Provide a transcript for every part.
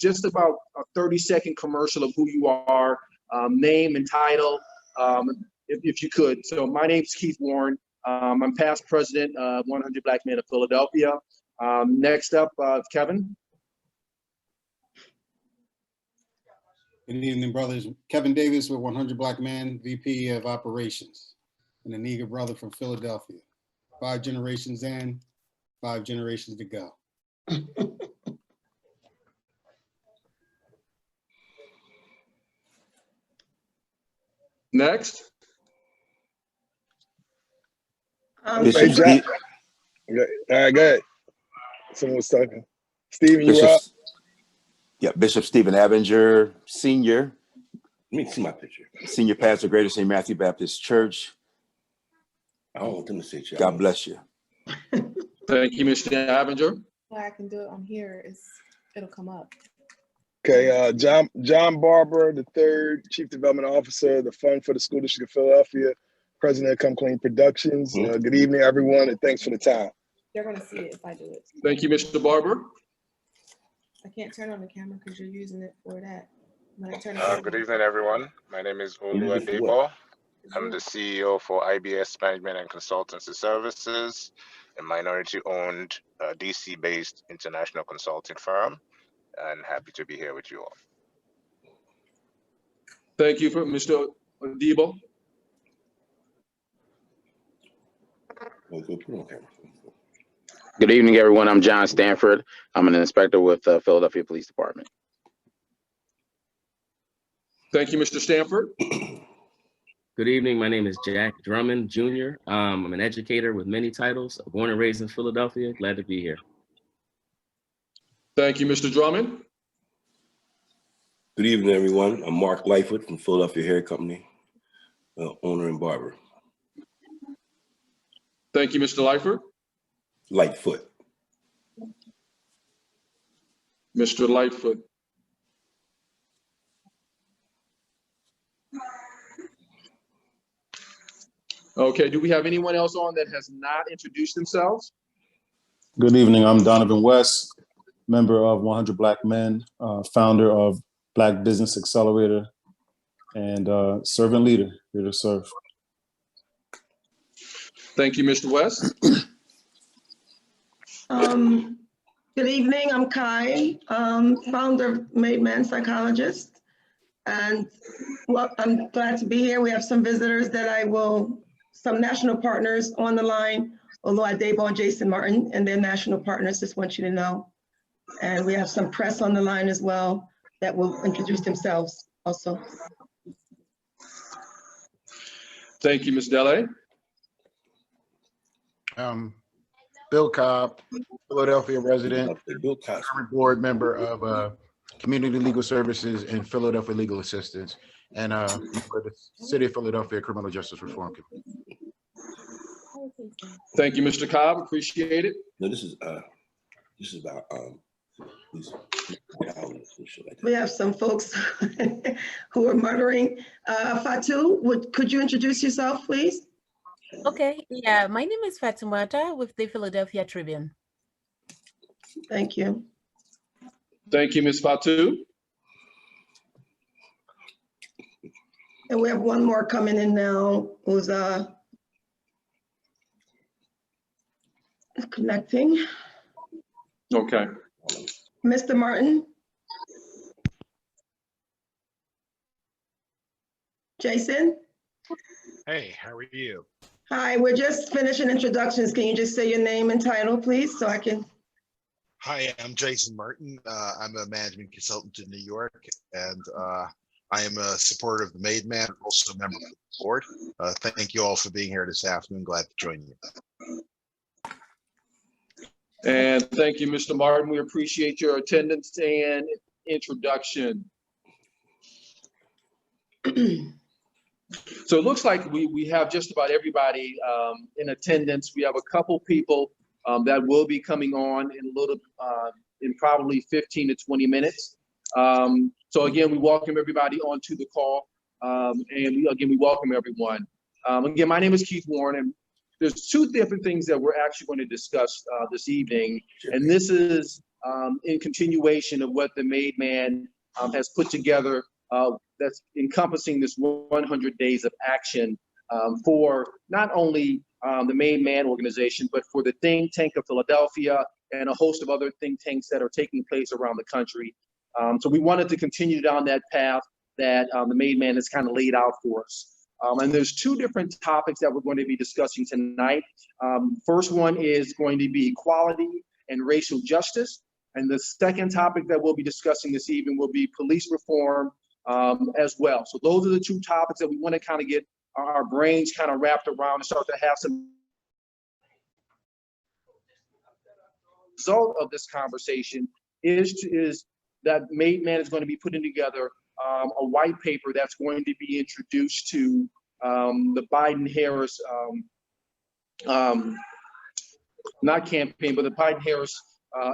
just about a 30-second commercial of who you are, name and title, if you could. So my name's Keith Warren. I'm past president of 100 Black Men of Philadelphia. Next up, Kevin. Good evening, brothers. Kevin Davis with 100 Black Men, VP of Operations, and an eager brother from Philadelphia. 5 generations in, 5 generations to go. Next. Bishop Steve. Okay. All right, go ahead. Someone was talking. Steven, you up? Yeah, Bishop Stephen Abinger, Senior. Let me see my picture. Senior Pastor, Greater St. Matthew Baptist Church. I don't want them to see you. God bless you. Thank you, Mr. Abinger. Well, I can do it on here. It'll come up. Okay, John Barber, the third Chief Development Officer, the Fund for the School District of Philadelphia, President of Come Clean Productions. Good evening, everyone, and thanks for the time. They're going to see it if I do it. Thank you, Mr. Barber. I can't turn on the camera because you're using it for that. When I turn Good evening, everyone. My name is Olu Adebo. I'm the CEO for IBS Management and Consultancy Services, a minority-owned, DC-based international consulting firm, and happy to be here with you all. Thank you, for Mr. Adebo. Good evening, everyone. I'm John Stanford. I'm an inspector with Philadelphia Police Department. Thank you, Mr. Stanford. Good evening. My name is Jack Drummond, Jr. I'm an educator with many titles, born and raised in Philadelphia. Glad to be here. Thank you, Mr. Drummond. Good evening, everyone. I'm Mark Leifert from Philadelphia Hair Company, owner and barber. Thank you, Mr. Leifert. Lightfoot. Mr. Lightfoot. Okay, do we have anyone else on that has not introduced themselves? Good evening, I'm Donovan West, member of 100 Black Men, founder of Black Business Accelerator, and servant leader, here to serve. Thank you, Mr. West. Good evening, I'm Kai, founder of Made Man Psychologist. And well, I'm glad to be here. We have some visitors that some national partners on the line, Olu Adebo and Jason Martin, and they're national partners, just want you to know. And we have some press on the line as well that will introduce themselves also. Thank you, Ms. Dele. Bill Cobb, Philadelphia resident, current board member of Community Legal Services and Philadelphia Legal Assistance, and for the City of Philadelphia Criminal Justice Reform Committee. Thank you, Mr. Cobb. Appreciate it. No, this is about we have some folks who are muttering. Fatu, could you introduce yourself, please? Okay, yeah, my name is Fatumata with the Philadelphia Tribune. Thank you. Thank you, Ms. Fatu. And we have one more coming in now who's connecting. Okay. Mr. Martin. Jason. Hey, how are you? Hi, we're just finishing introductions. Can you just say your name and title, please, so I can? Hi, I'm Jason Martin. I'm a management consultant in New York, and I am a supporter of the Made Man, also a member of the board. Thank you all for being here this afternoon. Glad to join you. And thank you, Mr. Martin. We appreciate your attendance and introduction. So it looks like we have just about everybody in attendance. We have a couple people that will be coming on in probably 15 to 20 minutes. So again, we welcome everybody onto the call, and we welcome everyone. Again, my name is Keith Warren, and there's two different things that we're actually going to discuss this evening, and this is in continuation of what the Made Man has put together, that's encompassing this 100 days of action for not only the Made Man organization, but for the Think Tank of Philadelphia and a host of other think tanks that are taking place around the country. So we wanted to continue down that path that the Made Man has kind of laid out for us. And there's two different topics that we're going to be discussing tonight. First one is going to be equality and racial justice. And the second topic that we'll be discussing this evening will be police reform as well. So those are the two topics that we want to kind of get our brains kind of wrapped around and start to have some result of this conversation is that Made Man is going to be putting together a white paper that's going to be introduced to the Biden-Harris, not campaign, but the Biden-Harris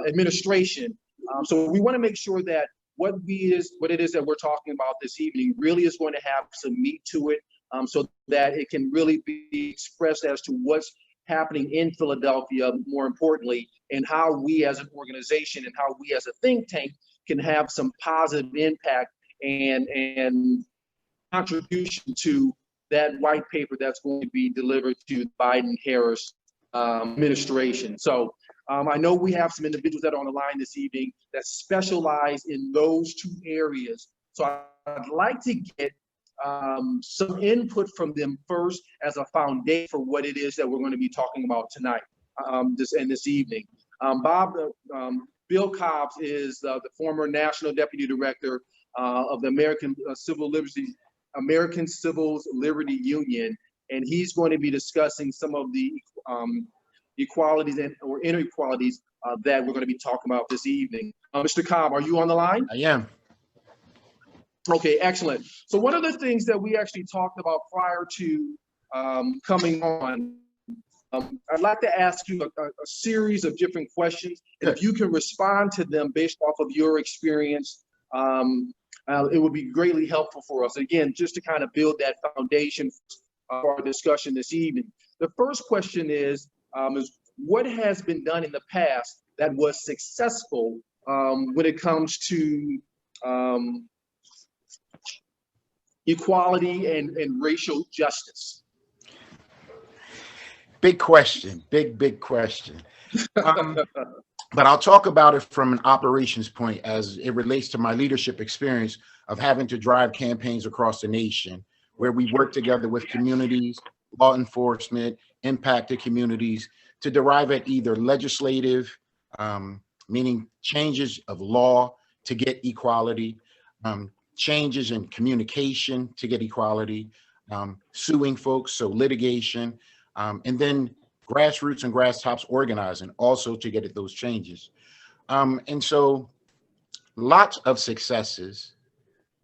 administration. So we want to make sure that what it is that we're talking about this evening really is going to have some meat to it, so that it can really be expressed as to what's happening in Philadelphia, more importantly, and how we as an organization and how we as a think tank can have some positive impact and contribution to that white paper that's going to be delivered to the Biden-Harris administration. So I know we have some individuals that are on the line this evening that specialize in those two areas. So I'd like to get some input from them first as a foundation for what it is that we're going to be talking about tonight, this evening. Bill Cobbs is the former National Deputy Director of the American Civil Liberty Union, and he's going to be discussing some of the equalities or inequalities that we're going to be talking about this evening. Mr. Cobb, are you on the line? I am. Okay, excellent. So one of the things that we actually talked about prior to coming on, I'd like to ask you a series of different questions, and if you can respond to them based off of your experience, it would be greatly helpful for us. Again, just to kind of build that foundation for our discussion this evening. The first question is what has been done in the past that was successful when it comes to equality and racial justice? Big question, big question. But I'll talk about it from an operations point as it relates to my leadership experience of having to drive campaigns across the nation where we work together with communities, law enforcement, impacted communities to derive at either legislative, meaning changes of law to get equality, changes in communication to get equality, suing folks, so litigation, and then grassroots and grass tops organizing also to get at those changes. And so lots of successes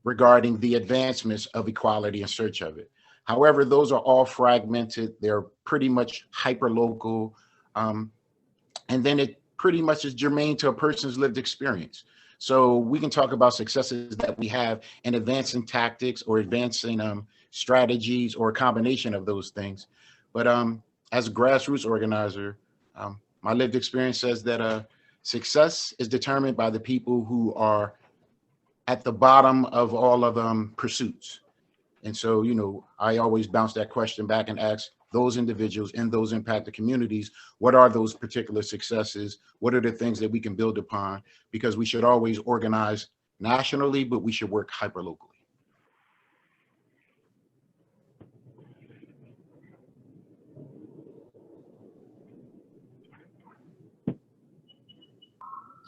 regarding the advancements of equality in search of it. However, those are all fragmented. They're pretty much hyper-local. And then it pretty much is germane to a person's lived experience. So we can talk about successes that we have in advancing tactics or advancing strategies or a combination of those things. But as a grassroots organizer, my lived experience says that success is determined by the people who are at the bottom of all of pursuits. And so, you know, I always bounce that question back and ask those individuals in those impacted communities, what are those particular successes? What are the things that we can build upon? Because we should always organize nationally, but we should work hyper-locally.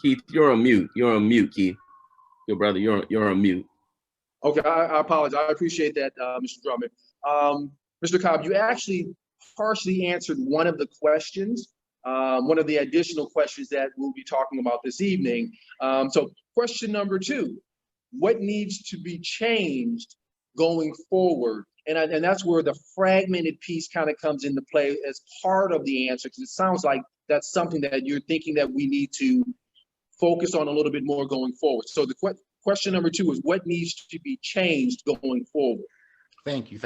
Keith, you're on mute. You're on mute, Keith. Your brother, you're on mute. Okay, I apologize. I appreciate that, Mr. Drummond. Mr. Cobb, you actually partially answered one of the questions, one of the additional questions that we'll be talking about this evening. So question number 2, what needs to be changed going forward? And that's where the fragmented piece kind of comes into play as part of the answer, because it sounds like that's something that you're thinking that we need to focus on a little bit more going forward. So the question number 2 is what needs to be changed going forward? Thank you.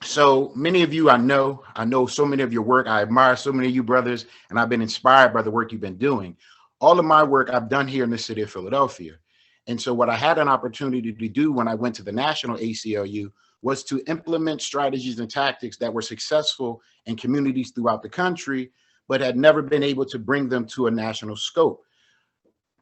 So many of you I know so many of your work. I admire so many of you brothers, and I've been inspired by the work you've been doing. all of my work I've done here in the city of Philadelphia. And so what I had an opportunity to do when I went to the national ACLU was to implement strategies and tactics that were successful in communities throughout the country, but had never been able to bring them to a national scope.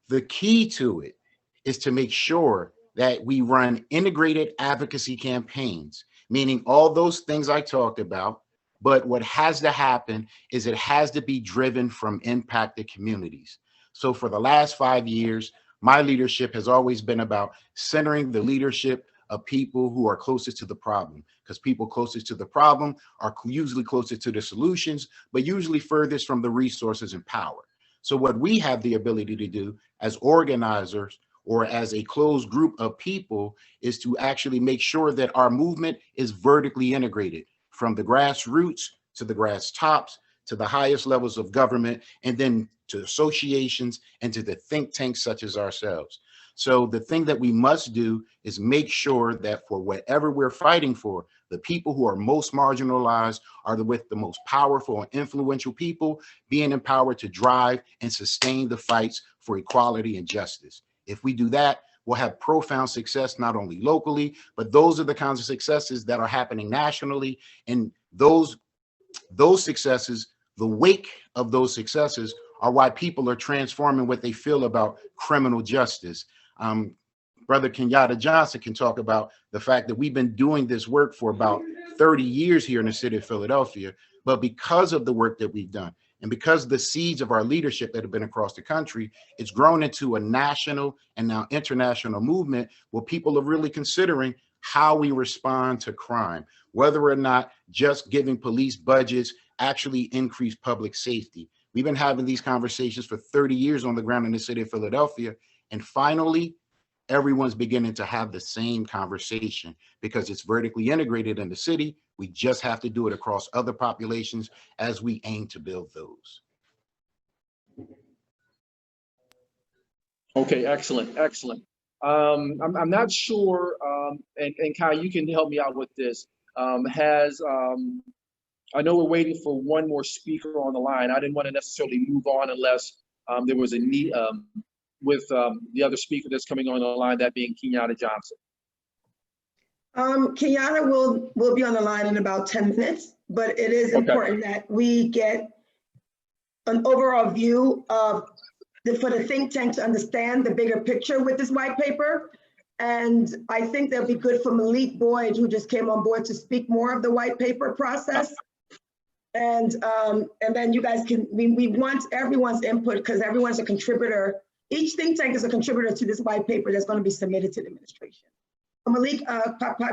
The key to it is to make sure that we run integrated advocacy campaigns, meaning all those things I talked about. But what has to happen is it has to be driven from impacted communities. So for the last 5 years, my leadership has always been about centering the leadership of people who are closest to the problem, because people closest to the problem are usually closest to the solutions, but usually furthest from the resources and power. So what we have the ability to do as organizers or as a closed group of people is to actually make sure that our movement is vertically integrated from the grassroots to the grass tops to the highest levels of government, and then to associations and to the think tanks such as ourselves. So the thing that we must do is make sure that for whatever we're fighting for, the people who are most marginalized are with the most powerful and influential people being empowered to drive and sustain the fights for equality and justice. If we do that, we'll have profound success, not only locally, but those are the kinds of successes that are happening nationally. And those successes, the wake of those successes, are why people are transforming what they feel about criminal justice. Brother Kenyatta Johnson can talk about the fact that we've been doing this work for about 30 years here in the city of Philadelphia, but because of the work that we've done, and because the seeds of our leadership that have been across the country, it's grown into a national and now international movement where people are really considering how we respond to crime, whether or not just giving police budgets actually increase public safety. We've been having these conversations for 30 years on the ground in the city of Philadelphia. And finally, everyone's beginning to have the same conversation because it's vertically integrated in the city. We just have to do it across other populations as we aim to build those. Okay, excellent, excellent. I'm not sure, and Kai, you can help me out with this. I know we're waiting for one more speaker on the line. I didn't want to necessarily move on unless there was a need with the other speaker that's coming on the line, that being Kenyatta Johnson. Kenyatta will be on the line in about 10 minutes, but it is important that we get an overall view of for the think tank to understand the bigger picture with this white paper. And I think that'd be good for Malik Boyd, who just came on board, to speak more of the white paper process. And then you guys can, we want everyone's input because everyone's a contributor. Each think tank is a contributor to this white paper that's going to be submitted to the administration. Malik,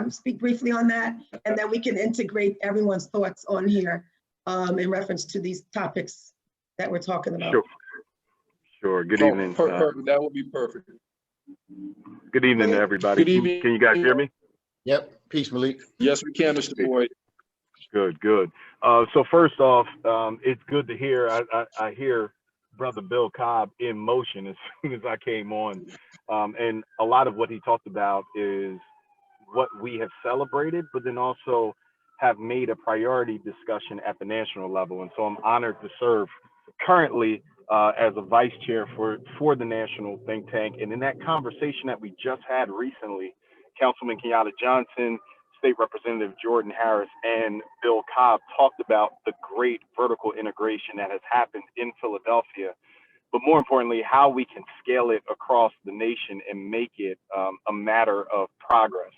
speak briefly on that, and then we can integrate everyone's thoughts on here in reference to these topics that we're talking about. Sure. Good evening. Perfect. That would be perfect. Good evening to everybody. Good evening. Can you guys hear me? Yep. Peace, Malik. Yes, we can, Mr. Boyd. Good. So first off, it's good to hear. I hear Brother Bill Cobb in motion as soon as I came on. And a lot of what he talked about is what we have celebrated, but then also have made a priority discussion at the national level. And so I'm honored to serve currently as a vice chair for the national think tank. And in that conversation that we just had recently, Councilman Kenyatta Johnson, State Representative Jordan Harris, and Bill Cobb talked about the great vertical integration that has happened in Philadelphia, but more importantly, how we can scale it across the nation and make it a matter of progress.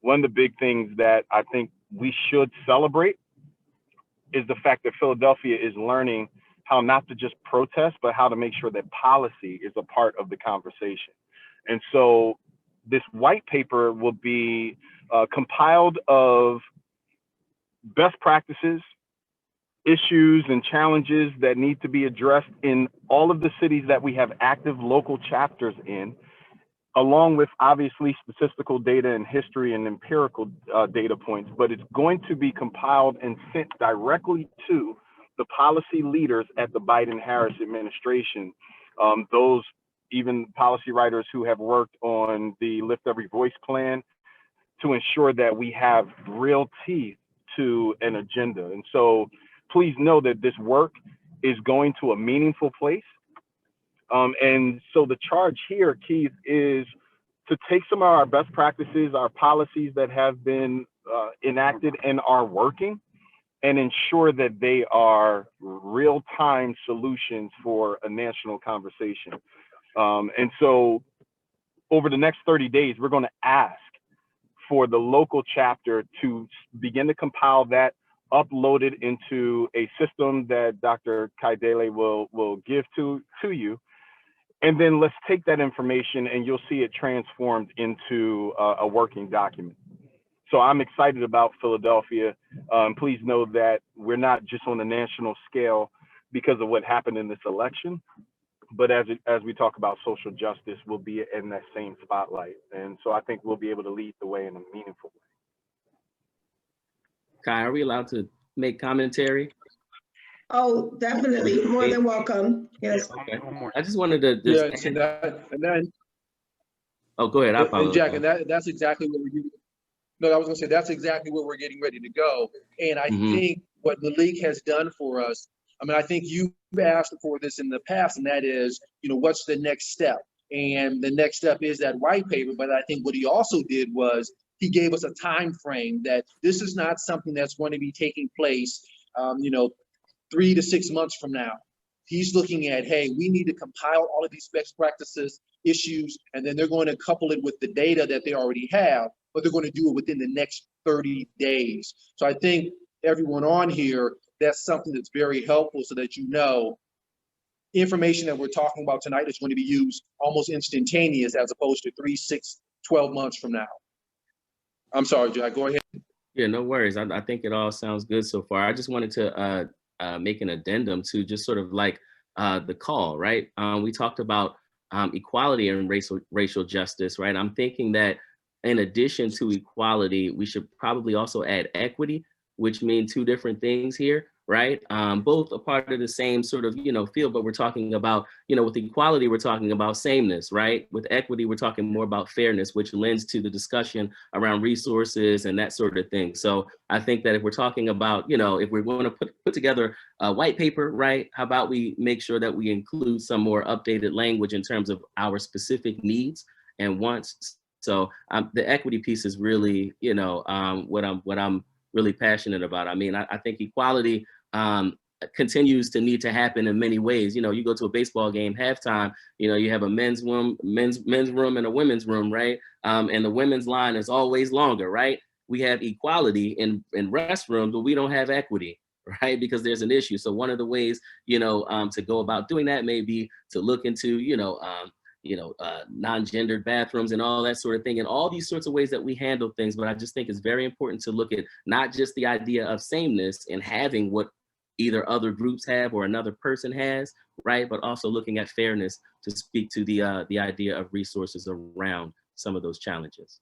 One of the big things that I think we should celebrate is the fact that Philadelphia is learning how not to just protest, but how to make sure that policy is a part of the conversation. And so this white paper will be compiled of best practices, issues and challenges that need to be addressed in all of the cities that we have active local chapters in, along with obviously statistical data and history and empirical data points, but it's going to be compiled and sent directly to the policy leaders at the Biden-Harris administration, those even policy writers who have worked on the Lift Every Voice plan, to ensure that we have real teeth to an agenda. And so please know that this work is going to a meaningful place. And so the charge here, Keith, is to take some of our best practices, our policies that have been enacted and are working, and ensure that they are real-time solutions for a national conversation. And so over the next 30 days, we're going to ask for the local chapter to begin to compile that, upload it into a system that Dr. Kaidele will give to you. And then let's take that information and you'll see it transformed into a working document. So I'm excited about Philadelphia. Please know that we're not just on a national scale because of what happened in this election, but as we talk about social justice, we'll be in that same spotlight. And so I think we'll be able to lead the way in a meaningful way. Kai, are we allowed to make commentary? Oh, definitely. More than welcome. Yes. Okay. I just wanted to just oh, go ahead. I apologize. And Jack, and that's exactly what we're doing. No, I was gonna say that's exactly where we're getting ready to go. And I think what Malik has done for us, I mean, I think you've asked for this in the past, and that is, what's the next step? And the next step is that white paper. But I think what he also did was he gave us a time frame that this is not something that's going to be taking place, 3 to 6 months from now. He's looking at, hey, we need to compile all of these best practices, issues, and then they're going to couple it with the data that they already have, but they're going to do it within the next 30 days. So I think everyone on here, that's something that's very helpful so that information that we're talking about tonight is going to be used almost instantaneous as opposed to 3, 6, 12 months from now. I'm sorry, Jack, go ahead. Yeah, no worries. I think it all sounds good so far. I just wanted to make an addendum to just sort of like the call, right? We talked about equality and racial justice, right? I'm thinking that in addition to equality, we should probably also add equity, which mean two different things here, right? Both a part of the same sort of, field, but we're talking about, with equality, we're talking about sameness, right? With equity, we're talking more about fairness, which lends to the discussion around resources and that sort of thing. So I think that if we're talking about, if we're going to put together a white paper, right? How about we make sure that we include some more updated language in terms of our specific needs and wants. So the equity piece is really, what I'm really passionate about. I mean, I think equality continues to need to happen in many ways. You go to a baseball game, halftime, you have a men's room and a women's room, right? And the women's line is always longer, right? We have equality in restrooms, but we don't have equity, right? Because there's an issue. So one of the ways, to go about doing that may be to look into, non-gendered bathrooms and all that sort of thing, and all these sorts of ways that we handle things. But I just think it's very important to look at not just the idea of sameness and having what either other groups have or another person has, right? But also looking at fairness to speak to the idea of resources around some of those challenges.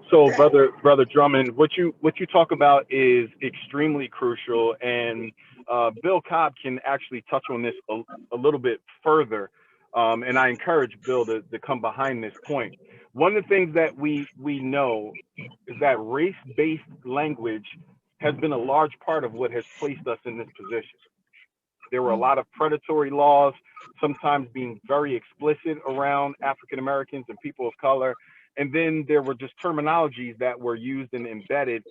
So brother Drummond, what you talk about is extremely crucial, and Bill Cobb can actually touch on this a little bit further, and I encourage Bill to come behind this point. One of the things that we know is that race-based language has been a large part of what has placed us in this position. There were a lot of predatory laws, sometimes being very explicit around African Americans and people of color. And then there were just terminologies that were used and embedded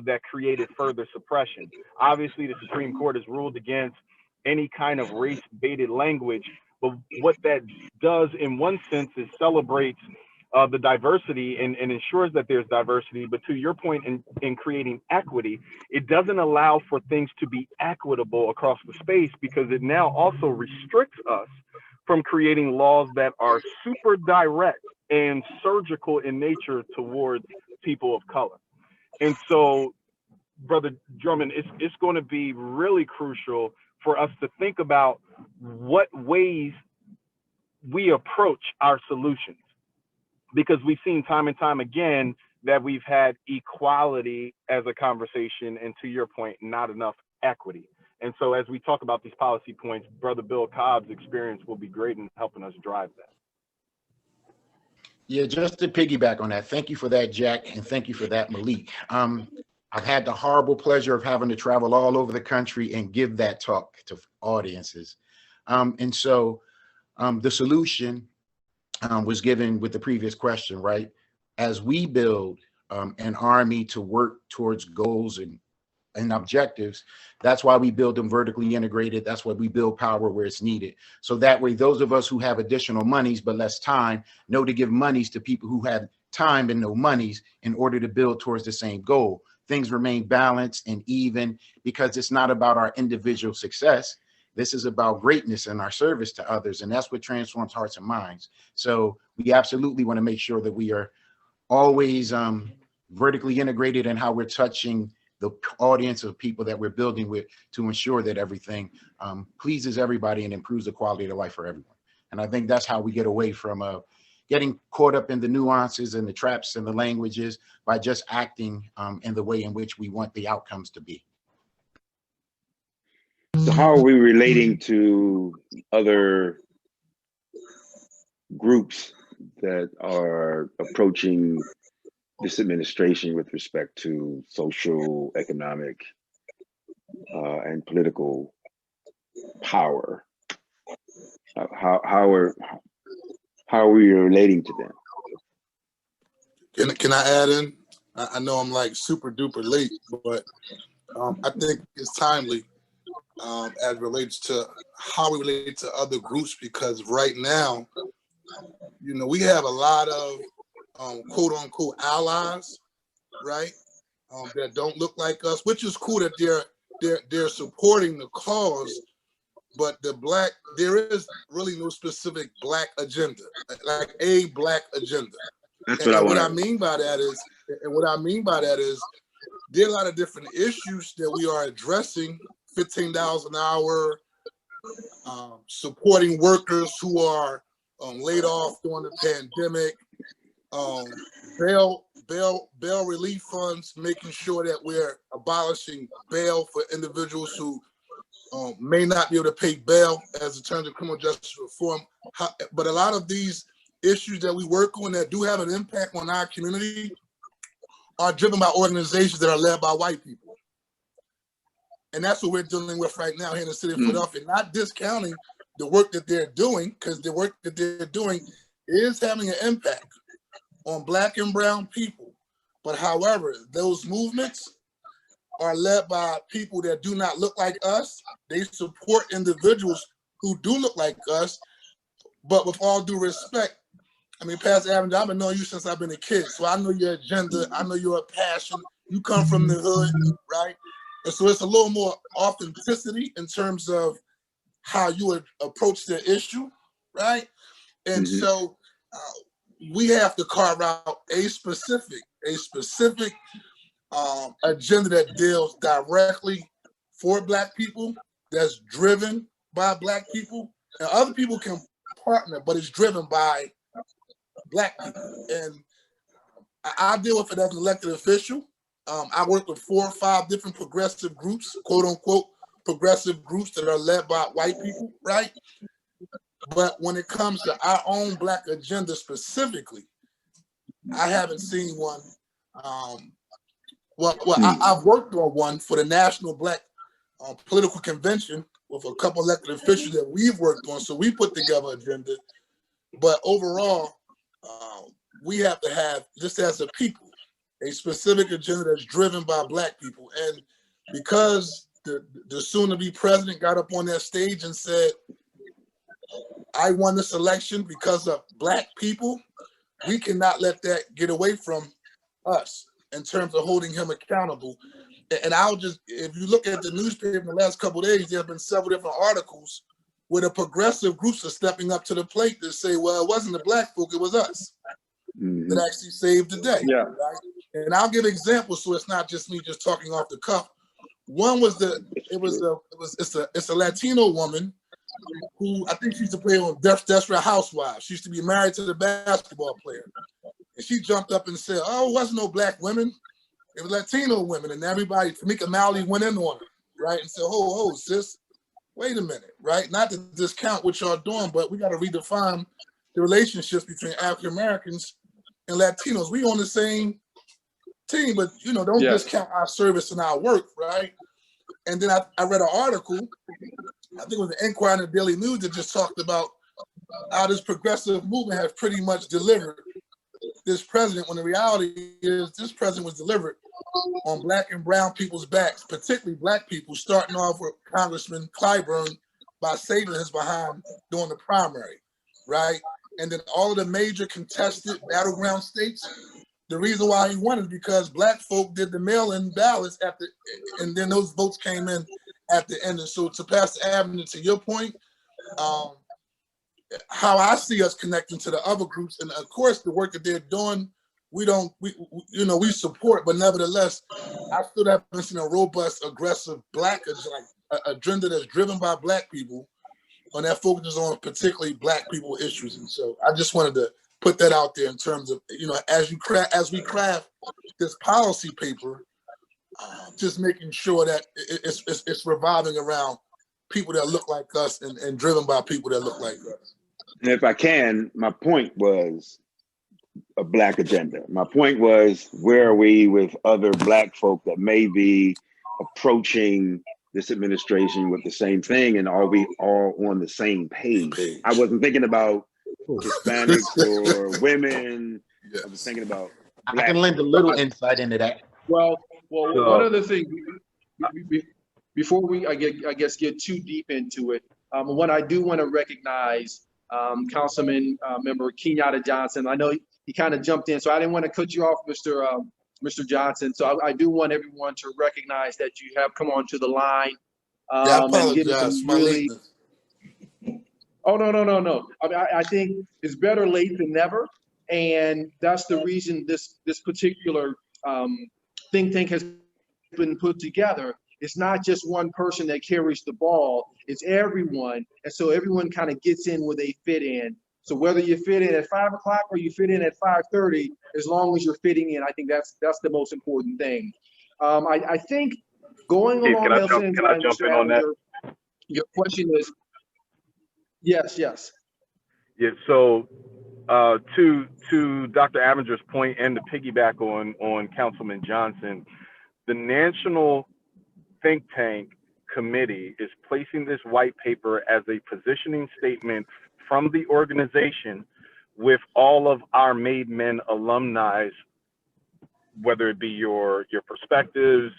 that created further suppression. Obviously, the Supreme Court has ruled against any kind of race-baited language, but what that does in one sense is celebrates the diversity and ensures that there's diversity. But to your point in creating equity, it doesn't allow for things to be equitable across the space, because it now also restricts us from creating laws that are super direct and surgical in nature towards people of color. And so, Brother Drummond, it's going to be really crucial for us to think about what ways we approach our solutions, because we've seen time and time again that we've had equality as a conversation, and to your point, not enough equity. And so as we talk about these policy points, Brother Bill Cobb's experience will be great in helping us drive that. Yeah, just to piggyback on that, thank you for that, Jack, and thank you for that, Malik. I've had the horrible pleasure of having to travel all over the country and give that talk to audiences. And so the solution was given with the previous question, right? As we build an army to work towards goals and objectives, that's why we build them vertically integrated. That's why we build power where it's needed. So that way, those of us who have additional monies but less time know to give monies to people who have time and no monies in order to build towards the same goal. Things remain balanced and even because it's not about our individual success. This is about greatness and our service to others. And that's what transforms hearts and minds. So we absolutely want to make sure that we are always vertically integrated in how we're touching the audience of people that we're building with to ensure that everything pleases everybody and improves the quality of life for everyone. And I think that's how we get away from getting caught up in the nuances and the traps and the languages by just acting in the way in which we want the outcomes to be. So how are we relating to other groups that are approaching this administration with respect to social, economic, and political power? How are we relating to them? Can I add in? I know I'm like super duper late, but I think it's timely as it relates to how we relate to other groups, because right now, you know, we have a lot of quote unquote allies, right? That don't look like us, which is cool that they're supporting the cause, but there is really no specific black agenda, like a black agenda. That's what I want. What I mean by that is there are a lot of different issues that we are addressing. $15 an hour, supporting workers who are laid off during the pandemic, bail relief funds, making sure that we're abolishing bail for individuals who may not be able to pay bail as a terms of criminal justice reform. But a lot of these issues that we work on that do have an impact on our community are driven by organizations that are led by white people. And that's what we're dealing with right now here in the city of Philadelphia, not discounting the work that they're doing, because the work that they're doing is having an impact on Black and brown people. But however, those movements are led by people that do not look like us. They support individuals who do look like us. But with all due respect, I mean, Pastor Adams, I've been knowing you since I've been a kid. So I know your agenda. I know your passion. You come from the hood, right? And so it's a little more authenticity in terms of how you would approach the issue, right? And so we have to carve out a specific agenda that deals directly for Black people, that's driven by Black people. And other people can partner, but it's driven by Black people. And I deal with it as an elected official. I work with 4 or 5 different progressive groups, quote unquote, progressive groups that are led by white people, right? But when it comes to our own Black agenda specifically, I haven't seen one. I've worked on one for the National Black Political Convention with a couple elected officials that we've worked on. So we put together an agenda. But overall, we have to have, just as a people, a specific agenda that's driven by Black people. And because the soon-to-be president got up on that stage and said, I won this election because of Black people, we cannot let that get away from us in terms of holding him accountable. And I'll just, if you look at the newspaper in the last couple of days, there have been several different articles where the progressive groups are stepping up to the plate to say, well, it wasn't the Black folk, it was us that actually saved the day. Yeah. Right? And I'll give examples so it's not just me just talking off the cuff. One was it's a Latino woman who I think she used to play on Desperate Housewives. She used to be married to the basketball player. And she jumped up and said, oh, it wasn't no Black women. It was Latino women. And everybody, Tamika Mallory went in on her, right? And said, ho, sis, wait a minute, right? Not to discount what y'all doing, but we got to redefine the relationships between African Americans and Latinos. We on the same team, but don't discount our service and our work, right? And then I read an article, I think it was the Enquirer and the Daily News, that just talked about how this progressive movement has pretty much delivered this president, when the reality is this president was delivered on Black and brown people's backs, particularly Black people, starting off with Congressman Clyburn by saving his behind during the primary, right? And then all of the major contested battleground states, the reason why he won is because Black folk did the mail-in ballots and then those votes came in at the end. And so to Pastor Avenue, to your point, how I see us connecting to the other groups, and of course the work that they're doing, we support, but nevertheless, I still haven't seen a robust, aggressive Black agenda that's driven by Black people, and that focuses on particularly Black people issues. And so I just wanted to put that out there in terms of, as we craft this policy paper, just making sure that it's revolving around people that look like us and driven by people that look like us. And if I can, my point was a Black agenda. My point was, where are we with other Black folk that may be approaching this administration with the same thing, and are we all on the same page? I wasn't thinking about Hispanics or women. I was thinking about I can lend a little insight into that. Well, one other thing, before we, I guess, get too deep into it, one I do want to recognize Councilman member Kenyatta Johnson. I know he kind of jumped in, so I didn't want to cut you off, Mr. Johnson. So I do want everyone to recognize that you have come onto the line. I apologize for my lateness. Oh, no. I think it's better late than never. And that's the reason this particular think tank has been put together. It's not just one person that carries the ball, it's everyone. And so everyone kind of gets in where they fit in. So whether you fit in at 5 o'clock or you fit in at 5:30, as long as you're fitting in, I think that's the most important thing. I think going Steve, along, can I jump in on that? Your question is, yes. Yeah, so to Dr. Avenger's point, and to piggyback on Councilman Johnson, the National Think Tank Committee is placing this white paper as a positioning statement from the organization with all of our Made Men alumni, whether it be your perspectives,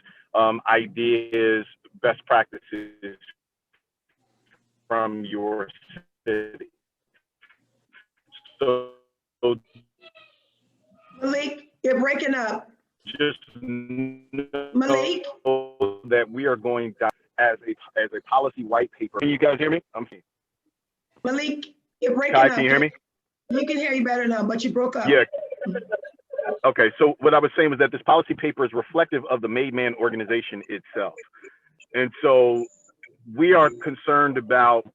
ideas, best practices from your city. So Malik, you're breaking up. just know Malik? that we are going down as a policy white paper. Can you guys hear me? I'm here. Malik, you're breaking Kai, up. can you hear me? We can hear you better now, but you broke up. Yeah. Okay, so what I was saying was that this policy paper is reflective of the Made Man organization itself. And so we are concerned about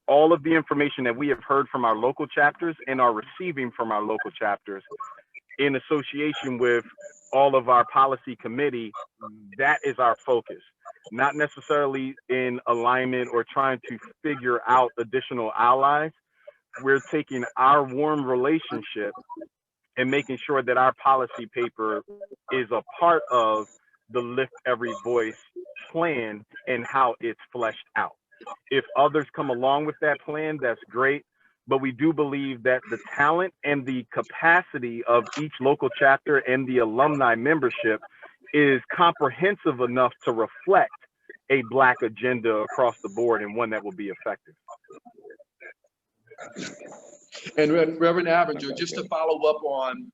all of the information that we have heard from our local chapters and are receiving from our local chapters in association with all of our policy committee. That is our focus, not necessarily in alignment or trying to figure out additional allies. We're taking our warm relationship and making sure that our policy paper is a part of the Lift Every Voice plan and how it's fleshed out. If others come along with that plan, that's great. But we do believe that the talent and the capacity of each local chapter and the alumni membership is comprehensive enough to reflect a Black agenda across the board, and one that will be effective. And Reverend Avenger, just to follow up on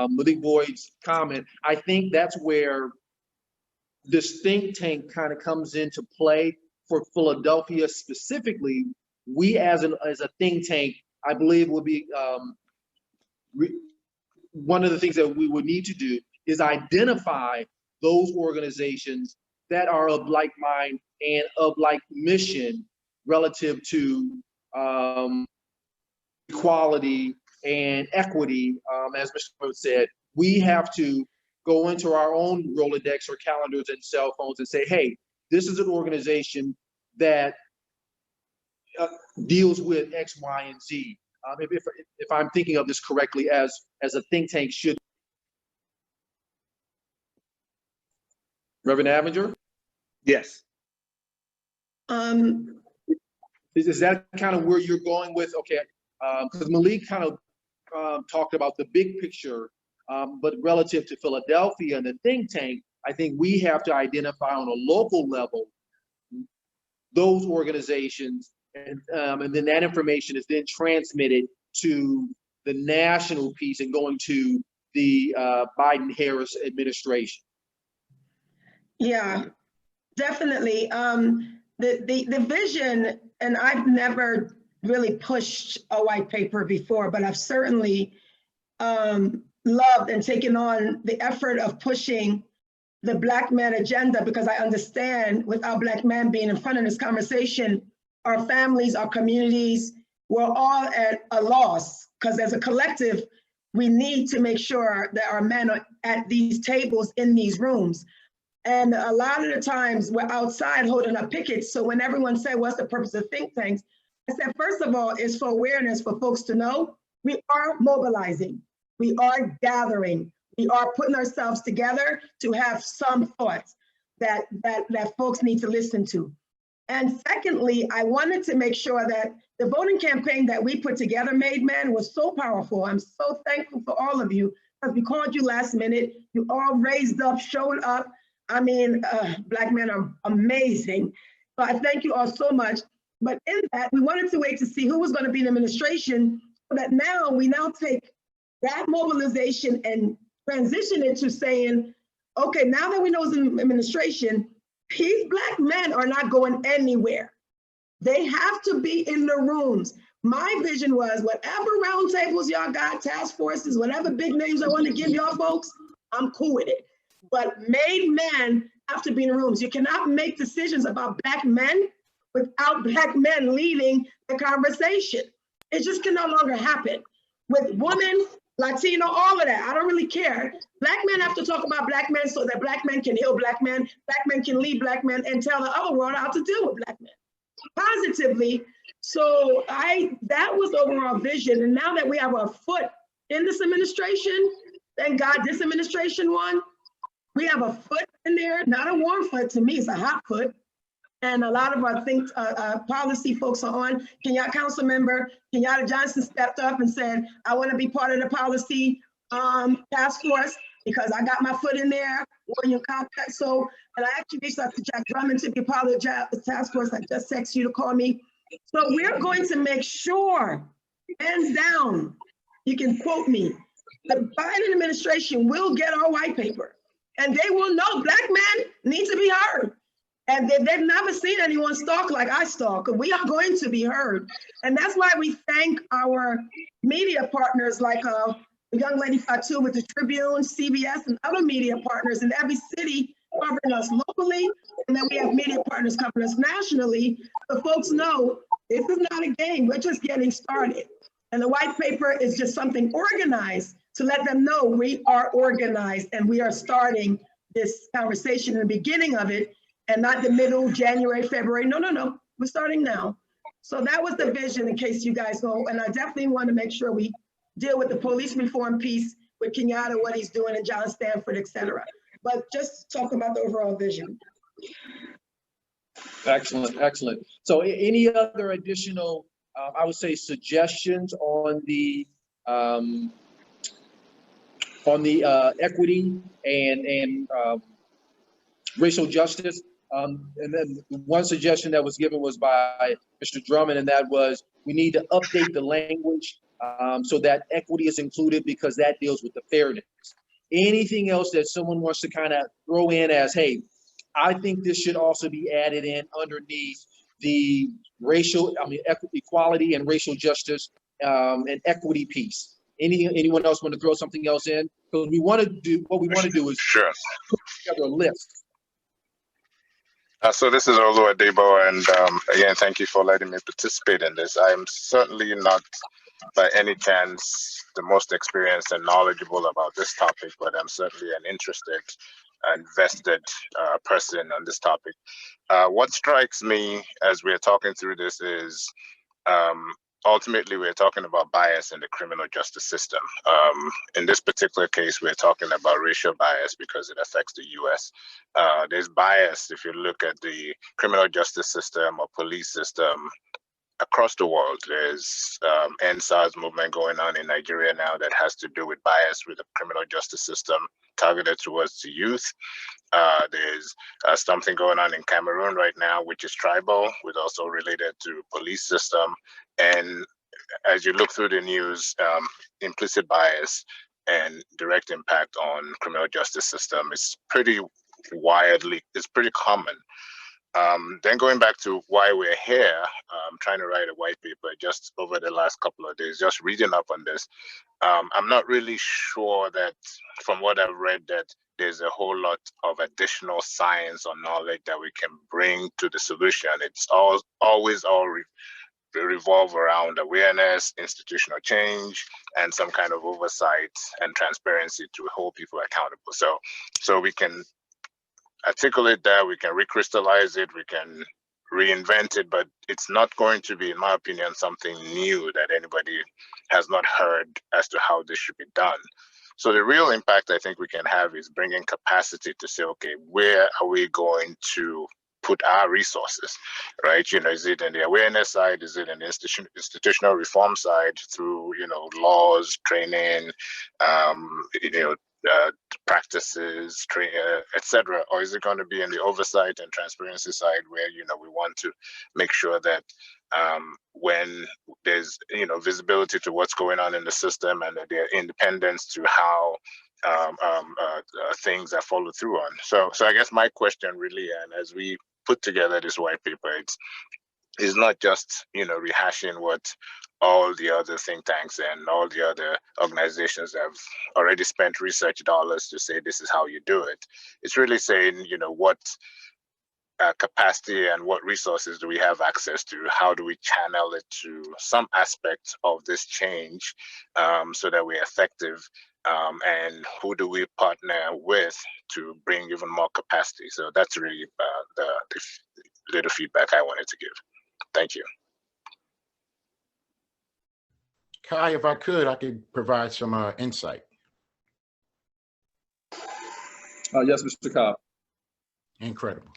Malik Boyd's comment, I think that's where this think tank kind of comes into play for Philadelphia specifically. We as a think tank, I believe will be one of the things that we would need to do is identify those organizations that are of like mind and of like mission relative to equality and equity. As Mr. Wood said, we have to go into our own Rolodex or calendars and cell phones and say, hey, this is an organization that deals with X, Y, and Z. If I'm thinking of this correctly, as a think tank should. Reverend Avenger? Yes. Is that kind of where you're going with? Okay, because Malik kind of talked about the big picture, but relative to Philadelphia and the think tank, I think we have to identify on a local level those organizations, and then that information is then transmitted to the national piece and going to the Biden-Harris administration. Yeah, definitely. The vision, and I've never really pushed a white paper before, but I've certainly loved and taken on the effort of pushing the Black man agenda, because I understand without Black men being in front of this conversation, our families, our communities, we're all at a loss, because as a collective, we need to make sure that our men are at these tables in these rooms. And a lot of the times we're outside holding up pickets. So when everyone said, what's the purpose of think tanks? I said, first of all, it's for awareness for folks to know we are mobilizing, we are gathering, we are putting ourselves together to have some thoughts that folks need to listen to. And secondly, I wanted to make sure that the voting campaign that we put together, Made Man, was so powerful. I'm so thankful for all of you, because we called you last minute. You all raised up, showed up. I mean, Black men are amazing. So I thank you all so much. But in that, we wanted to wait to see who was going to be in administration, so that now we take that mobilization and transition it to saying, okay, now that we know it's in administration, these Black men are not going anywhere. They have to be in the rooms. My vision was, whatever roundtables y'all got, task forces, whatever big names I want to give y'all folks, I'm cool with it. But made men have to be in the rooms. You cannot make decisions about Black men without Black men leading the conversation. It just can no longer happen. With women, Latino, all of that, I don't really care. Black men have to talk about Black men so that Black men can heal Black men can lead Black men and tell the other world how to deal with Black men positively. So that was the overall vision. And now that we have our foot in this administration, thank God this administration won, we have a foot in there, not a warm foot. To me, it's a hot foot. And a lot of our policy folks are on. Council member Kenyatta Johnson stepped up and said, I want to be part of the policy task force because I got my foot in there. William Contact. So, and I actually reached out to Jack Drummond to be part of the task force. I just text you to call me. So we're going to make sure, hands down, you can quote me, the Biden administration will get our white paper, and they will know Black men need to be heard. And they've never seen anyone stalk like I stalk. We are going to be heard. And that's why we thank our media partners like the young lady Fatu with the Tribune, CBS, and other media partners in every city covering us locally. And then we have media partners covering us nationally. So folks know this is not a game. We're just getting started. And the white paper is just something organized to let them know we are organized and we are starting this conversation in the beginning of it, and not the middle, January, February. No. We're starting now. So that was the vision, in case you guys know. And I definitely want to make sure we deal with the police reform piece with Kenyatta, what he's doing, and John Stanford, et cetera. But just talk about the overall vision. Excellent, excellent. So any other additional, I would say, suggestions on the equity and racial justice? And then one suggestion that was given was by Mr. Drummond, and that was we need to update the language so that equity is included, because that deals with the fairness. Anything else that someone wants to kind of throw in as, hey, I think this should also be added in underneath the equality and racial justice and equity piece. Anyone else want to throw something else in? Because what we want to do is sure put together a list. So this is Olu Adebo, and again, thank you for letting me participate in this. I'm certainly not by any chance the most experienced and knowledgeable about this topic, but I'm certainly an interested and vested person on this topic. What strikes me as we're talking through this is ultimately, we're talking about bias in the criminal justice system. In this particular case, we're talking about racial bias because it affects the U.S. There's bias if you look at the criminal justice system or police system across the world. There's NSAS movement going on in Nigeria now that has to do with bias with the criminal justice system targeted towards the youth. There's something going on in Cameroon right now, which is tribal, with also related to police system. And as you look through the news, implicit bias and direct impact on criminal justice system is pretty common. Then going back to why we're here, I'm trying to write a white paper just over the last couple of days, just reading up on this. I'm not really sure that from what I've read that there's a whole lot of additional science or knowledge that we can bring to the solution. It's always revolve around awareness, institutional change, and some kind of oversight and transparency to hold people accountable. So we can articulate that, we can recrystallize it, we can reinvent it, but it's not going to be, in my opinion, something new that anybody has not heard as to how this should be done. So the real impact I think we can have is bringing capacity to say, okay, where are we going to put our resources, right? You know, is it in the awareness side? Is it in the institutional reform side through, you know, laws, training, practices, etc., or is it going to be in the oversight and transparency side, where, you know, we want to make sure that when there's, you know, visibility to what's going on in the system and their independence to how things are followed through on. So I guess my question really, and as we put together this white paper, it's not just, you know, rehashing what all the other think tanks and all the other organizations have already spent research dollars to say this is how you do it. It's really saying, you know, what capacity and what resources do we have access to? How do we channel it to some aspect of this change so that we're effective? And who do we partner with to bring even more capacity? So that's really the little feedback I wanted to give. Thank you. Kai, if I could provide some insight. Yes, Mr. Cobb. Incredible.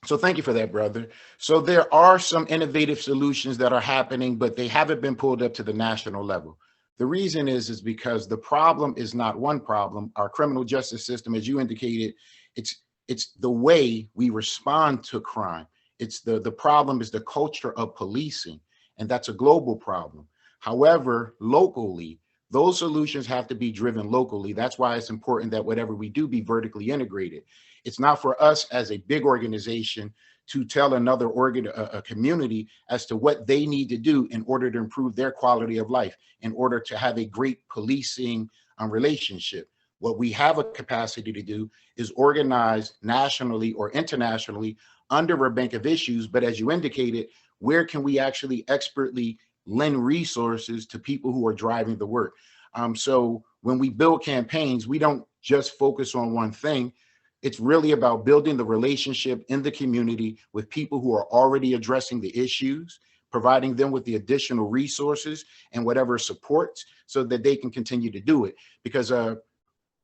So thank you for that, brother. So there are some innovative solutions that are happening, but they haven't been pulled up to the national level. The reason is because the problem is not one problem. Our criminal justice system, as you indicated, it's the way we respond to crime. It's the problem is the culture of policing, and that's a global problem. However, locally, those solutions have to be driven locally. That's why it's important that whatever we do be vertically integrated. It's not for us as a big organization to tell another a community as to what they need to do in order to improve their quality of life, in order to have a great policing relationship. What we have a capacity to do is organize nationally or internationally under a bank of issues. But as you indicated, where can we actually expertly lend resources to people who are driving the work? So when we build campaigns, we don't just focus on one thing. It's really about building the relationship in the community with people who are already addressing the issues, providing them with the additional resources and whatever supports so that they can continue to do it. Because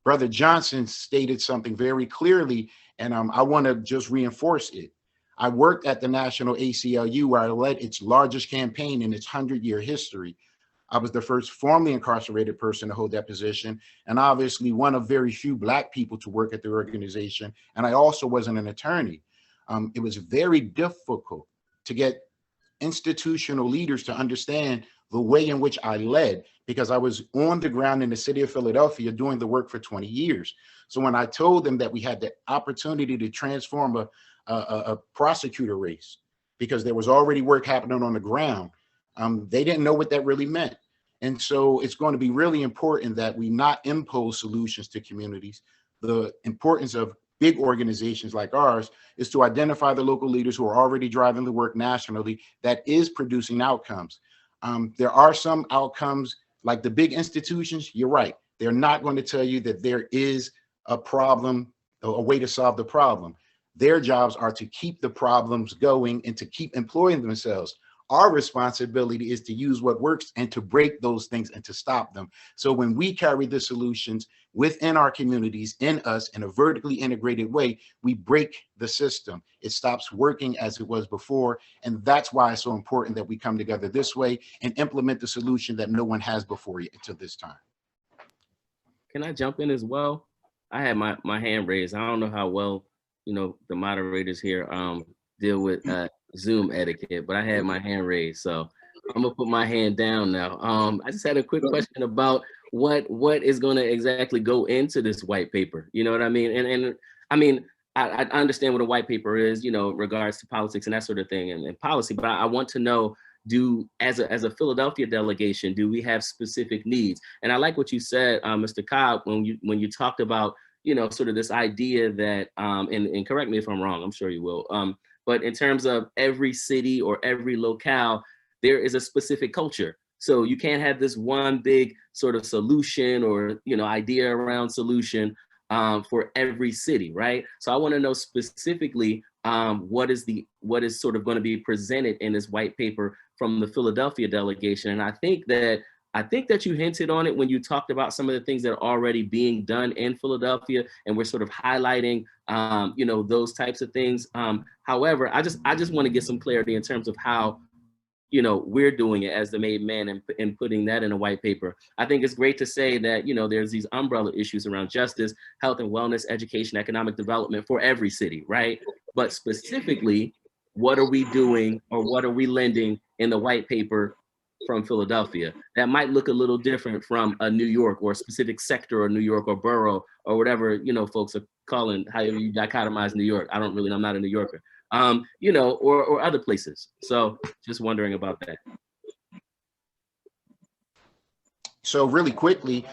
Brother Johnson stated something very clearly, and I want to just reinforce it. I worked at the National ACLU, where I led its largest campaign in its 100-year history. I was the first formerly incarcerated person to hold that position, and obviously one of very few Black people to work at the organization. And I also wasn't an attorney. It was very difficult to get institutional leaders to understand the way in which I led, because I was on the ground in the city of Philadelphia doing the work for 20 years. So when I told them that we had the opportunity to transform a prosecutor race, because there was already work happening on the ground, they didn't know what that really meant. And so it's going to be really important that we not impose solutions to communities. The importance of big organizations like ours is to identify the local leaders who are already driving the work nationally that is producing outcomes. There are some outcomes, like the big institutions, you're right. They're not going to tell you that there is a problem, a way to solve the problem. Their jobs are to keep the problems going and to keep employing themselves. Our responsibility is to use what works and to break those things and to stop them. So when we carry the solutions within our communities, in us, in a vertically integrated way, we break the system. It stops working as it was before. And that's why it's so important that we come together this way and implement the solution that no one has before you until this time. Can I jump in as well? I had my hand raised. I don't know how well, the moderators here deal with Zoom etiquette, but I had my hand raised. So I'm gonna put my hand down now. I just had a quick question about what is gonna exactly go into this white paper. You know what I mean? And I mean, I understand what a white paper is, regards to politics and that sort of thing and policy, but I want to know, as a Philadelphia delegation, do we have specific needs? And I like what you said, Mr. Cobb, when you talked about, sort of this idea that, and correct me if I'm wrong, I'm sure you will, but in terms of every city or every locale, there is a specific culture. So you can't have this one big sort of solution or, idea around solution for every city, right? So I want to know specifically what is sort of going to be presented in this white paper from the Philadelphia delegation. And I think that you hinted on it when you talked about some of the things that are already being done in Philadelphia, and we're sort of highlighting, those types of things. However, I just want to get some clarity in terms of how, we're doing it as the made man and putting that in a white paper. I think it's great to say that, there's these umbrella issues around justice, health and wellness, education, economic development for every city, right? But specifically, what are we doing or what are we lending in the white paper from Philadelphia? That might look a little different from a New York or a specific sector of New York or borough or whatever, folks are calling, however you dichotomize New York. I'm not a New Yorker, or other places. So just wondering about that. So really quickly,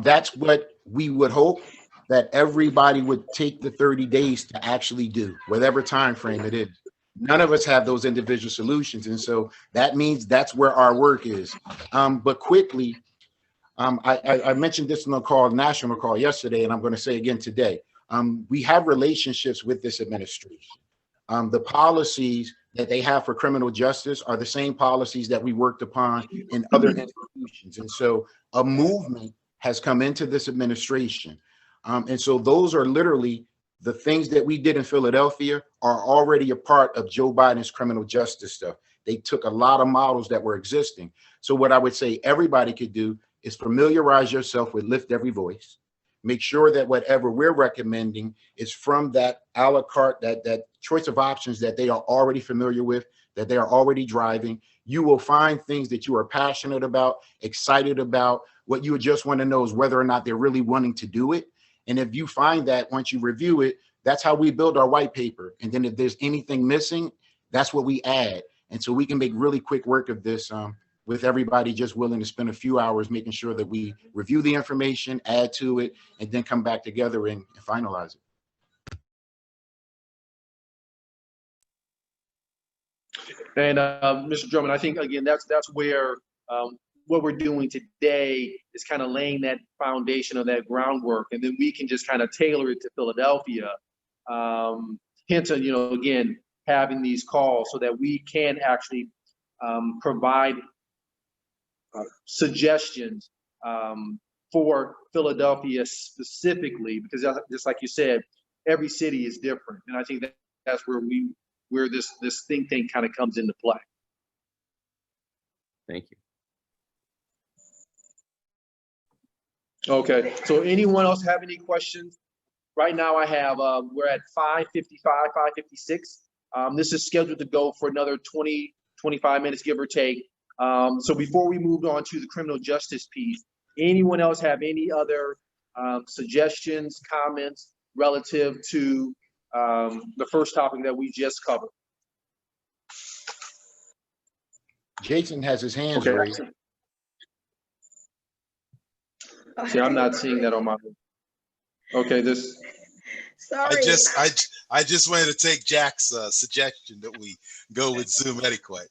that's what we would hope that everybody would take the 30 days to actually do, whatever time frame it is. None of us have those individual solutions. And so that means that's where our work is. But quickly, I mentioned this on the call, national call yesterday, and I'm going to say again today. We have relationships with this administration. The policies that they have for criminal justice are the same policies that we worked upon in other institutions. And so a movement has come into this administration. And so those are literally the things that we did in Philadelphia are already a part of Joe Biden's criminal justice stuff. They took a lot of models that were existing. So what I would say everybody could do is familiarize yourself with Lift Every Voice. Make sure that whatever we're recommending is from that a la carte, that choice of options that they are already familiar with, that they are already driving. You will find things that you are passionate about, excited about. What you would just want to know is whether or not they're really wanting to do it. And if you find that once you review it, that's how we build our white paper. And then if there's anything missing, that's what we add. And so we can make really quick work of this with everybody just willing to spend a few hours making sure that we review the information, add to it, and then come back together and finalize it. And Mr. Drummond, I think, again, that's where what we're doing today is kind of laying that foundation of that groundwork, and then we can just kind of tailor it to Philadelphia. Hence, again, having these calls so that we can actually provide suggestions for Philadelphia specifically, because just like you said, every city is different, and I think that's where this think tank kind of comes into play. Thank you. Okay, so anyone else have any questions? Right now I have, we're at 5:55, 5:56. This is scheduled to go for another 20, 25 minutes, give or take. So before we move on to the criminal justice piece, anyone else have any other suggestions, comments relative to the first topic that we just covered? Jason has his hands Okay. raised. See, I'm not seeing that on my. Okay, this. Sorry. I just wanted to take Jack's suggestion that we go with Zoom etiquette.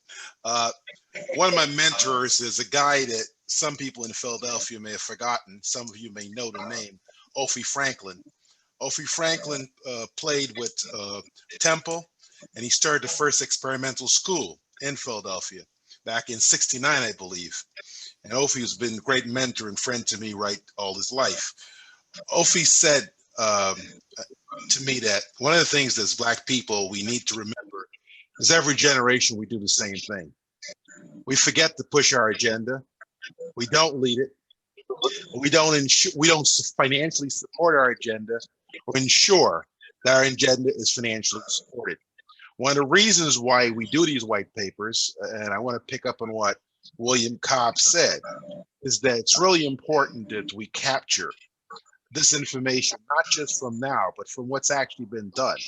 One of my mentors is a guy that some people in Philadelphia may have forgotten. Some of you may know the name, Opie Franklin. Opie Franklin played with Temple, and he started the first experimental school in Philadelphia back in '69, I believe. And Ophi has been a great mentor and friend to me right all his life. Ophi said to me that one of the things as Black people we need to remember is every generation we do the same thing. We forget to push our agenda. We don't lead it. We don't financially support our agenda or ensure that our agenda is financially supported. One of the reasons why we do these white papers, and I want to pick up on what William Cobb said, is that it's really important that we capture this information, not just from now, but from what's actually been done.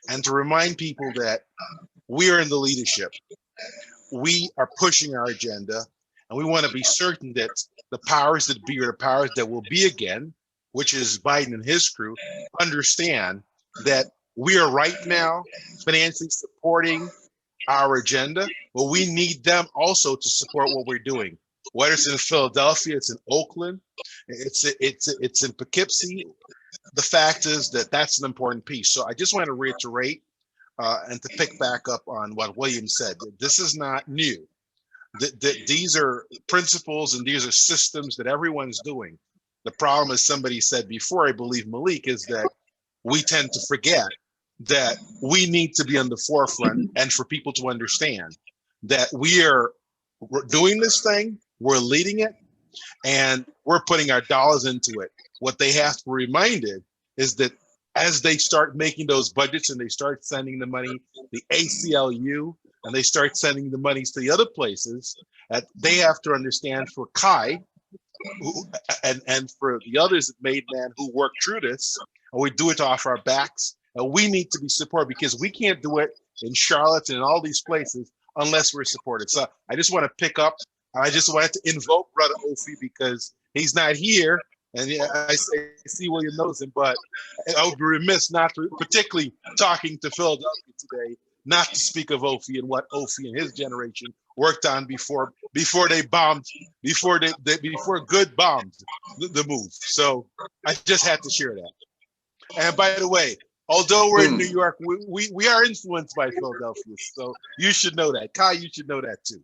And to remind people that we are in the leadership. We are pushing our agenda, and we want to be certain that the powers that be or the powers that will be again, which is Biden and his crew, understand that we are right now financially supporting our agenda, but we need them also to support what we're doing. Whether it's in Philadelphia, it's in Oakland, it's in Poughkeepsie. The fact is that that's an important piece. So I just want to reiterate and to pick back up on what William said. This is not new. These are principles and these are systems that everyone's doing. The problem, as somebody said before, I believe Malik, is that we tend to forget that we need to be on the forefront and for people to understand that we're doing this thing, we're leading it, and we're putting our dollars into it. What they have to be reminded is that as they start making those budgets and they start sending the money, the ACLU, and they start sending the monies to the other places, they have to understand for Kai and for the others at Made Man who work through this, and we do it off our backs, and we need to be supported because we can't do it in Charlotte and in all these places unless we're supported. So I just want to pick up, I just wanted to invoke Brother Ophi because he's not here, and I see William knows him, but I would be remiss not to, particularly talking to Philadelphia today, not to speak of Ophi and what Ophi and his generation worked on before they bombed, before good bombed the move. So I just had to share that. And by the way, although we're in New York, we are influenced by Philadelphia. So you should know that. Kai, you should know that too.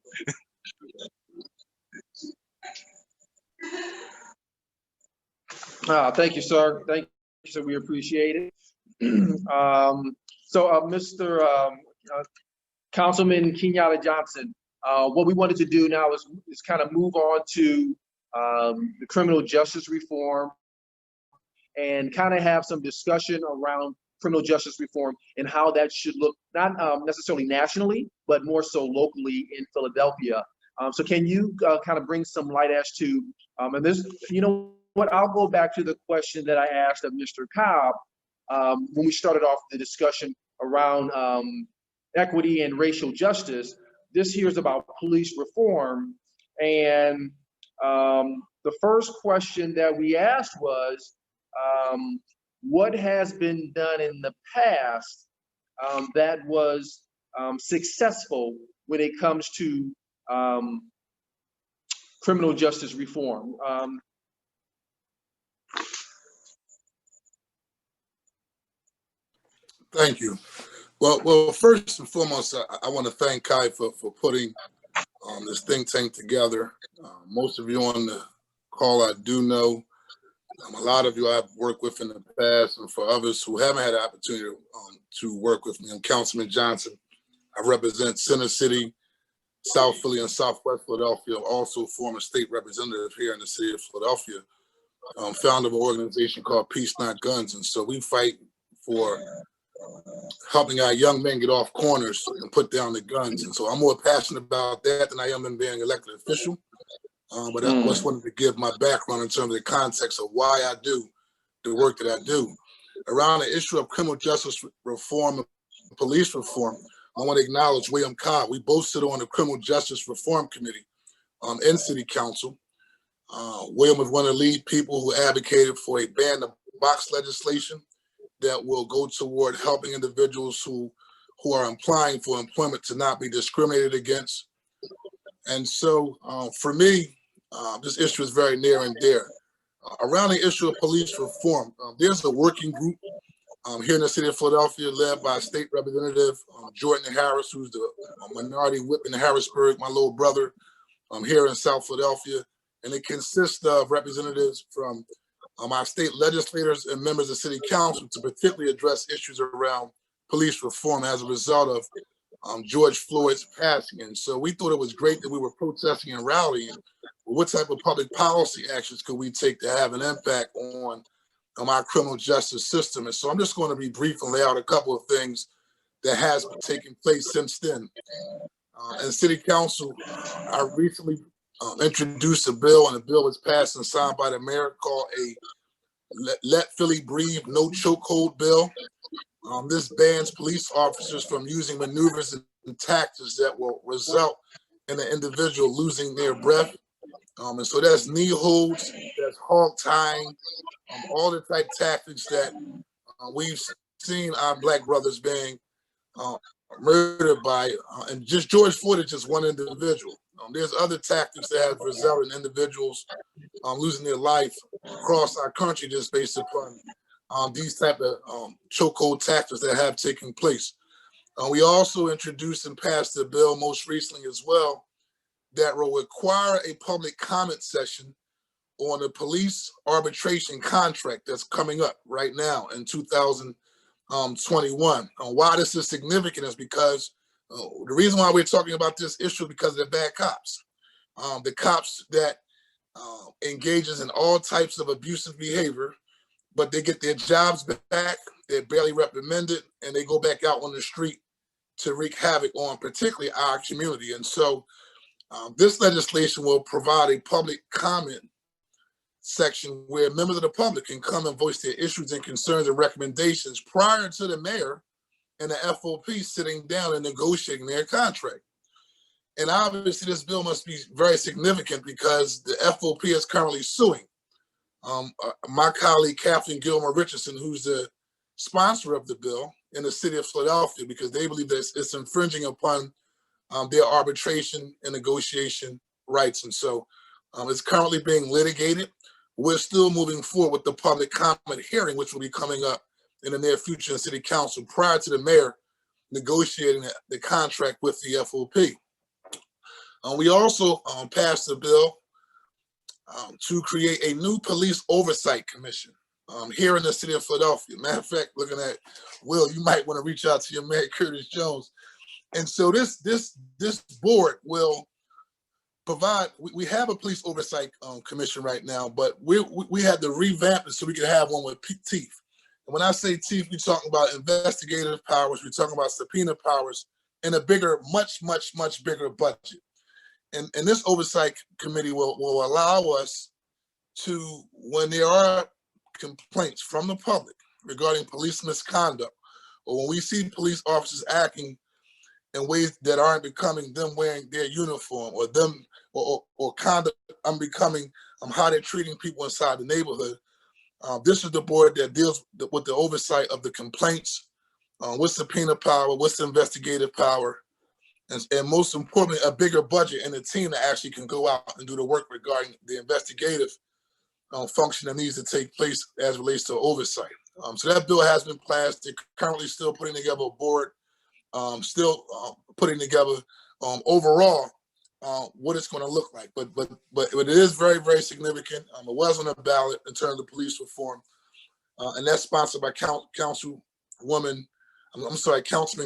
Thank you, sir. Thank you, sir. We appreciate it. Mr. Councilman Johnson, what we wanted to do now is kind of move on to the criminal justice reform and kind of have some discussion around criminal justice reform and how that should look, not necessarily nationally, but more so locally in Philadelphia. So can you kind of bring some light as to, and this, you know what, I'll go back to the question that I asked of Mr. Cobb when we started off the discussion around equity and racial justice. This here is about police reform. And the first question that we asked was, what has been done in the past that was successful when it comes to criminal justice reform? Thank you. Well, first and foremost, I want to thank Kai for putting this think tank together. Most of you on the call I do know. A lot of you I've worked with in the past, and for others who haven't had the opportunity to work with me, I'm Councilman Johnson. I represent Center City, South Philly, and Southwest Philadelphia. I'm also former state representative here in the city of Philadelphia. Founder of an organization called Peace Not Guns, and so we fight for helping our young men get off corners and put down the guns. And so I'm more passionate about that than I am in being elected official. But I just wanted to give my background in terms of the context of why I do the work that I do. Around the issue of criminal justice reform and police reform, I want to acknowledge William Cobb. We both sit on the Criminal Justice Reform Committee in City Council. William was one of the lead people who advocated for a ban of box legislation that will go toward helping individuals who are applying for employment to not be discriminated against. And so for me, this issue is very near and dear. Around the issue of police reform, there's a working group here in the city of Philadelphia, led by State Representative Jordan Harris, who's the minority whip in Harrisburg, my little brother here in South Philadelphia. And it consists of representatives from our state legislators and members of city council to particularly address issues around police reform as a result of George Floyd's passing. And so we thought it was great that we were protesting and rallying. What type of public policy actions could we take to have an impact on our criminal justice system? And so I'm just going to be brief and lay out a couple of things that has taken place since then. In City Council, I recently introduced a bill, and the bill was passed and signed by the mayor, called a Let Philly Breathe No Chokehold bill. This bans police officers from using maneuvers and tactics that will result in an individual losing their breath. And so that's knee holds, that's hog tying, all the type tactics that we've seen our Black brothers being murdered by. And just George Floyd is just one individual. There's other tactics that have resulted in individuals losing their life across our country just based upon these type of chokehold tactics that have taken place. We also introduced and passed a bill most recently as well that will require a public comment session on the police arbitration contract that's coming up right now in 2021. Why this is significant is because the reason why we're talking about this issue is because of the bad cops. The cops that engages in all types of abusive behavior, but they get their jobs back, they're barely reprimanded, and they go back out on the street to wreak havoc on particularly our community. And so this legislation will provide a public comment section where members of the public can come and voice their issues and concerns and recommendations prior to the mayor and the FOP sitting down and negotiating their contract. And obviously this bill must be very significant because the FOP is currently suing my colleague Kathleen Gilmore Richardson, who's the sponsor of the bill in the city of Philadelphia, because they believe that it's infringing upon their arbitration and negotiation rights. And so it's currently being litigated. We're still moving forward with the public comment hearing, which will be coming up in the near future in City Council prior to the mayor negotiating the contract with the FOP. We also passed a bill to create a new police oversight commission here in the city of Philadelphia. Matter of fact, looking at Will, you might want to reach out to your mayor, Curtis Jones. And so this board will provide. We have a police oversight commission right now, but we had to revamp it so we could have one with teeth. And when I say teeth, we're talking about investigative powers, we're talking about subpoena powers, and a bigger, much bigger budget. And this oversight committee will allow us to, when there are complaints from the public regarding police misconduct, or when we see police officers acting in ways that aren't becoming them wearing their uniform, or them or conduct unbecoming how they're treating people inside the neighborhood. This is the board that deals with the oversight of the complaints, with subpoena power, with investigative power, and most importantly, a bigger budget and a team that actually can go out and do the work regarding the investigative function that needs to take place as relates to oversight. So that bill has been passed. They're currently still putting together a board, still putting together overall what it's going to look like. But it is very significant. It was on the ballot in terms of police reform, and that's sponsored by Councilman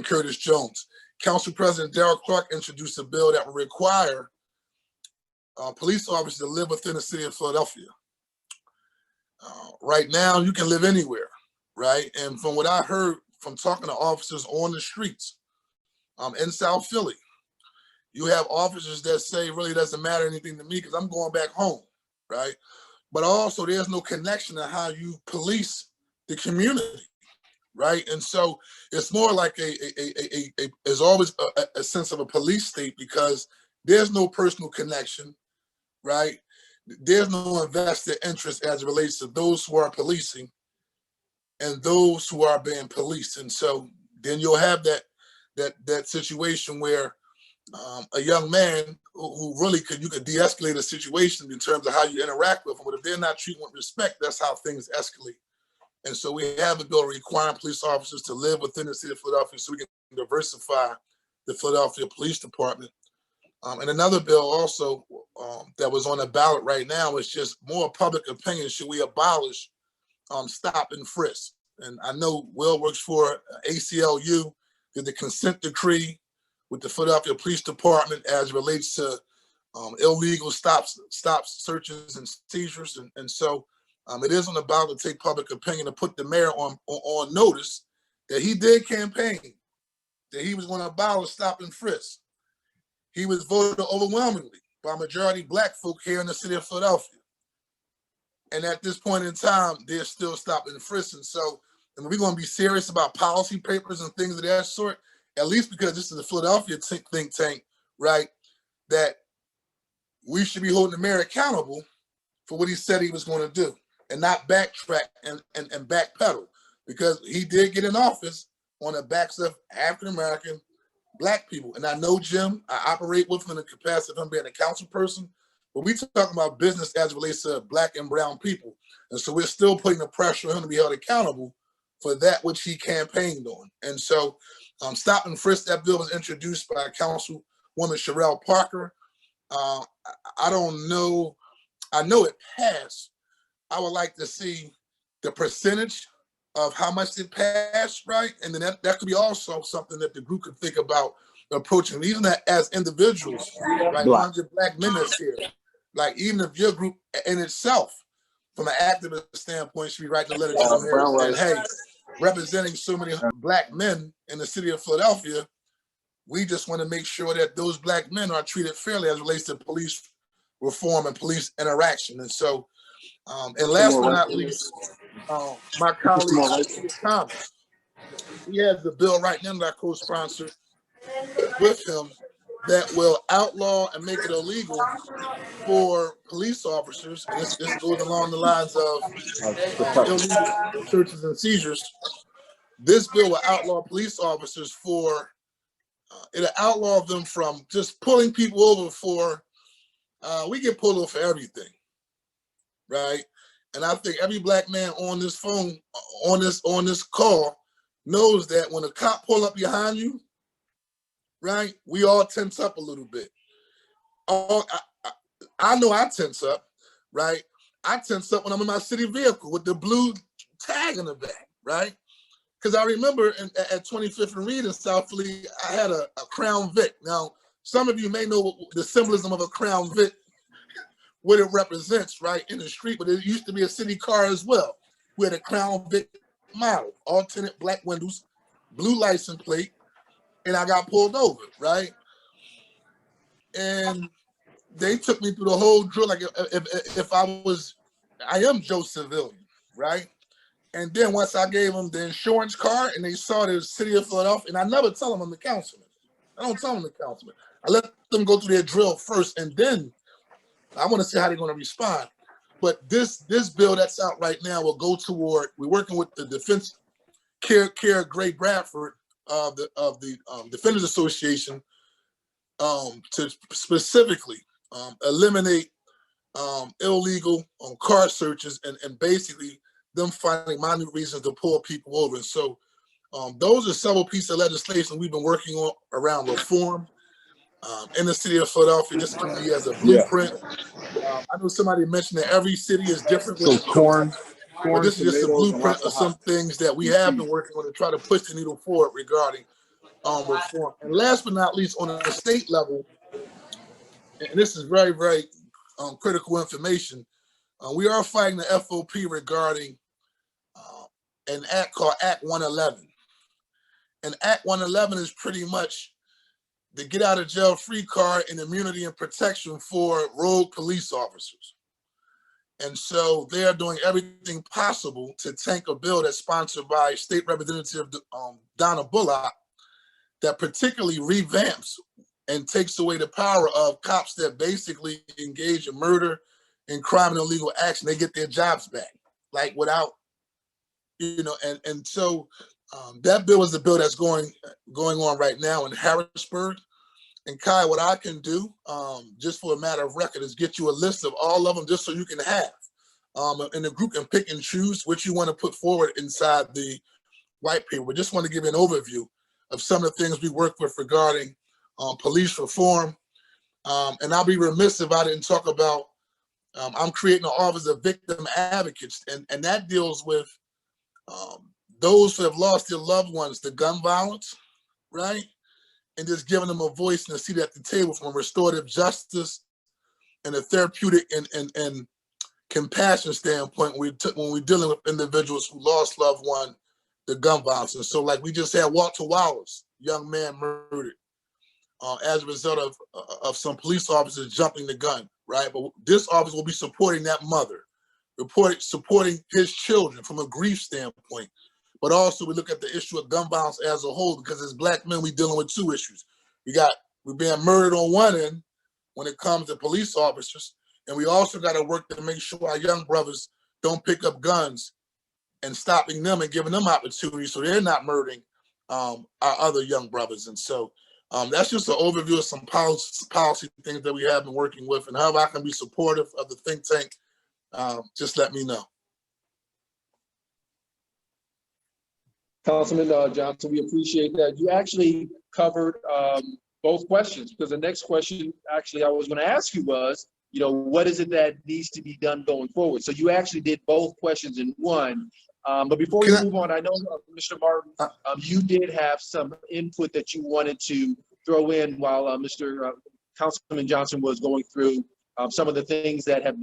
Curtis Jones. Council President Darrell Clark introduced a bill that will require police officers to live within the city of Philadelphia. Right now, you can live anywhere, right? And from what I heard from talking to officers on the streets in South Philly, you have officers that say, really doesn't matter anything to me because I'm going back home, right? But also there's no connection to how you police the community, right? And so it's more like there's always a sense of a police state because there's no personal connection, right? There's no invested interest as it relates to those who are policing and those who are being policed. And so then you'll have that situation where a young man who really you could de-escalate a situation in terms of how you interact with them, but if they're not treated with respect, that's how things escalate. And so we have a bill requiring police officers to live within the city of Philadelphia so we can diversify the Philadelphia Police Department. And another bill also that was on the ballot right now is just more public opinion. Should we abolish stop and frisk? And I know Will works for ACLU, did the consent decree with the Philadelphia Police Department as it relates to illegal stops, searches, and seizures. And so it is on the ballot to take public opinion to put the mayor on notice that he did campaign, that he was going to abolish stop and frisk. He was voted overwhelmingly by majority Black folk here in the city of Philadelphia. And at this point in time, they're still stopping and frisking. So we're going to be serious about policy papers and things of that sort, at least because this is a Philadelphia think tank, right? That we should be holding the mayor accountable for what he said he was going to do and not backtrack and backpedal, because he did get in office on the backs of African-American Black people. And I know Jim, I operate with him in the capacity of him being a council person, but we talking about business as it relates to Black and brown people. And so we're still putting the pressure on him to be held accountable for that which he campaigned on. And so stop and frisk, that bill was introduced by Councilwoman Sherelle Parker. I don't know, I know it passed. I would like to see the percentage of how much it passed, right? And then that could be also something that the group could think about approaching, even as individuals, like 100 Black men that's here. Like even if your group in itself, from an activist standpoint, should be writing a letter to the mayor saying, hey, representing so many Black men in the city of Philadelphia, we just want to make sure that those Black men are treated fairly as it relates to police reform and police interaction. And so, and last but not least, my colleague, Thomas, he has the bill right now that I co-sponsored with him that will outlaw and make it illegal for police officers, and this goes along the lines of illegal searches and seizures. This bill will outlaw police officers for, it'll outlaw them from just pulling people over for, we get pulled over for everything, right? And I think every Black man on this phone, on this call, knows that when a cop pull up behind you, right, we all tense up a little bit. I know I tense up, right? I tense up when I'm in my city vehicle with the blue tag in the back, right? Because I remember at 25th and Reed in South Philly, I had a Crown Vic. Now, some of you may know the symbolism of a Crown Vic, what it represents, right, in the street, but it used to be a city car as well. We had a Crown Vic model, alternate Black windows, blue license plate, and I got pulled over, right? And they took me through the whole drill, like if I am Joe Civilian, right? And then once I gave them the insurance card and they saw the city of Philadelphia, and I never tell them I'm the councilman. I don't tell them the councilman. I let them go through their drill first, and then I want to see how they're going to respond. But this bill that's out right now will go toward, we're working with the Defense Care Gray Bradford of the Defenders Association to specifically eliminate illegal car searches and basically them finding minute reasons to pull people over. And so those are several pieces of legislation we've been working on around reform in the city of Philadelphia. This can be as a blueprint. I know somebody mentioned that every city is different. So corn, but this is just a blueprint of some things that we have been working on to try to push the needle forward regarding reform. And last but not least, on the state level, and this is very, very critical information, we are fighting the FOP regarding an act called Act 111. And Act 111 is pretty much the get out of jail free card and immunity and protection for rogue police officers. And so they are doing everything possible to tank a bill that's sponsored by State Representative Donna Bullock that particularly revamps and takes away the power of cops that basically engage in murder and crime and illegal action. They get their jobs back, like without, and so that bill is the bill that's going on right now in Harrisburg. And Kai, what I can do, just for a matter of record, is get you a list of all of them just so you can have. and the group can pick and choose which you want to put forward inside the white paper. We just want to give you an overview of some of the things we work with regarding police reform. And I'll be remiss if I didn't talk about, I'm creating an office of victim advocates, and that deals with those who have lost their loved ones to gun violence, right? And just giving them a voice and a seat at the table from a restorative justice and a therapeutic and compassion standpoint when we're dealing with individuals who lost loved one to gun violence. And so, like we just had Walter Wallace, young man murdered as a result of some police officers jumping the gun, right? But this office will be supporting that mother, supporting his children from a grief standpoint. But also we look at the issue of gun violence as a whole, because as Black men, we're dealing with two issues. We're being murdered on one end when it comes to police officers, and we also got to work to make sure our young brothers don't pick up guns and stopping them and giving them opportunities so they're not murdering our other young brothers. And so that's just an overview of some policy things that we have been working with, and how I can be supportive of the think tank. Just let me know. Councilman Johnson, we appreciate that. You actually covered both questions, because the next question actually I was going to ask you was, what is it that needs to be done going forward? So you actually did both questions in one. But before we move on, I know, Mr. Martin, you did have some input that you wanted to throw in while Mr. Councilman Johnson was going through some of the things that have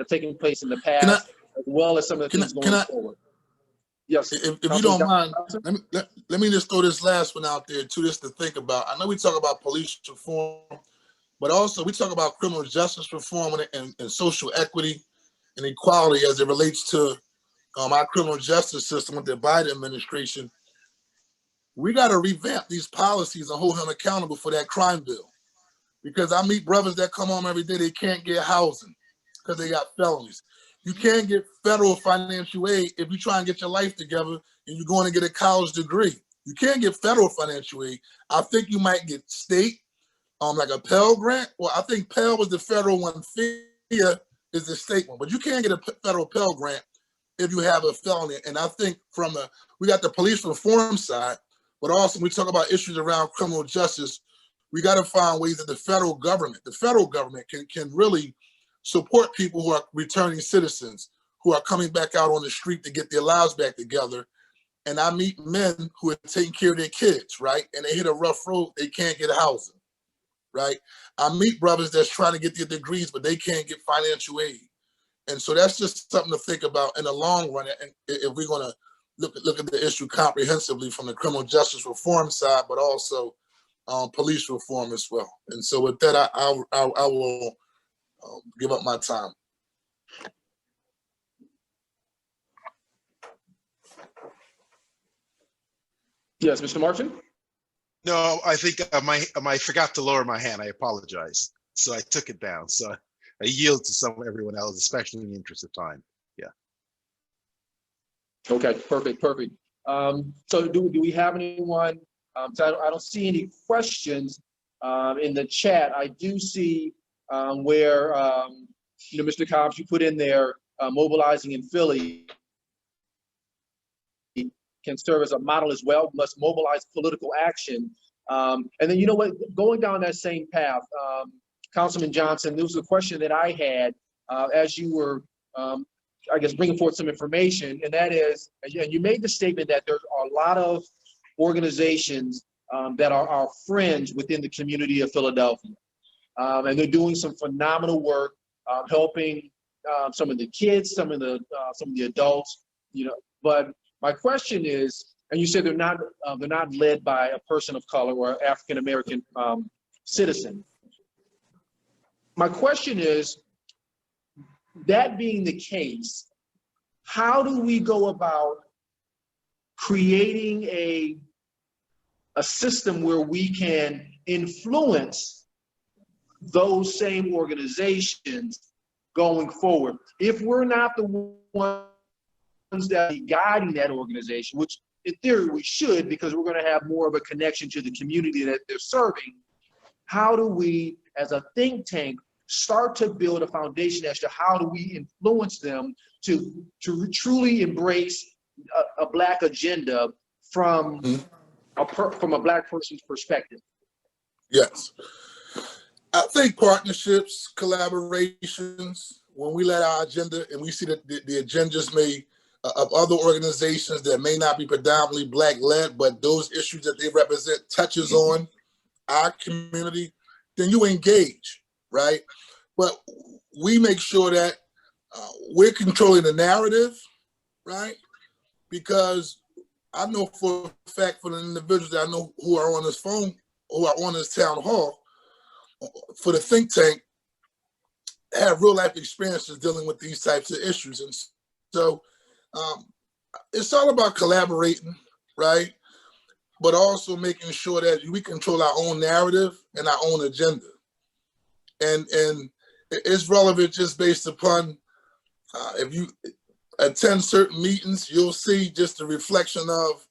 taken place in the past, as well as some of the things going forward. Yes. If you don't mind, let me just throw this last one out there too, just to think about. I know we talk about police reform, but also we talk about criminal justice reform and social equity and equality as it relates to our criminal justice system with the Biden administration. We got to revamp these policies and hold them accountable for that crime bill. Because I meet brothers that come home every day, they can't get housing because they got felonies. You can't get federal financial aid if you try and get your life together and you're going to get a college degree. You can't get federal financial aid. I think you might get state, like a Pell Grant. Well, I think Pell was the federal one. FIA is the state one. But you can't get a federal Pell Grant if you have a felony. And I think we got the police reform side, but also we talk about issues around criminal justice. We got to find ways that the federal government can really support people who are returning citizens, who are coming back out on the street to get their lives back together. And I meet men who are taking care of their kids, right? And they hit a rough road, they can't get housing, right? I meet brothers that's trying to get their degrees, but they can't get financial aid. And so that's just something to think about in the long run. And if we're gonna look at the issue comprehensively from the criminal justice reform side, but also police reform as well. And so with that, I will give up my time. Yes, Mr. Martin? No, I think I forgot to lower my hand. I apologize. So I took it down. So I yield to everyone else, especially in the interest of time. Yeah. Okay, perfect. So do we have anyone? So I don't see any questions in the chat. I do see where, Mr. Cobbs, you put in there, mobilizing in Philly can serve as a model as well, must mobilize political action. And then, going down that same path, Councilman Johnson, there was a question that I had as you were, I guess, bringing forth some information, and that is, and you made the statement that there are a lot of organizations that are our friends within the community of Philadelphia. And they're doing some phenomenal work, helping some of the kids, some of the adults, But my question is, and you said they're not led by a person of color or African American citizen. My question is, that being the case, how do we go about creating a system where we can influence those same organizations going forward? If we're not the ones that are guiding that organization, which in theory we should, because we're going to have more of a connection to the community that they're serving, how do we, as a think tank, start to build a foundation as to how do we influence them to truly embrace a Black agenda from from a Black person's perspective. Yes. I think partnerships, collaborations, when we let our agenda and we see that the agendas of other organizations that may not be predominantly Black led, but those issues that they represent touches on our community, then you engage, right? But we make sure that we're controlling the narrative, right? Because I know for a fact, for the individuals that I know who are on this phone, who are on this town hall, for the think tank, have real life experiences dealing with these types of issues. And so it's all about collaborating, right? But also making sure that we control our own narrative and our own agenda. And it's relevant just based upon if you attend certain meetings, you'll see just a reflection of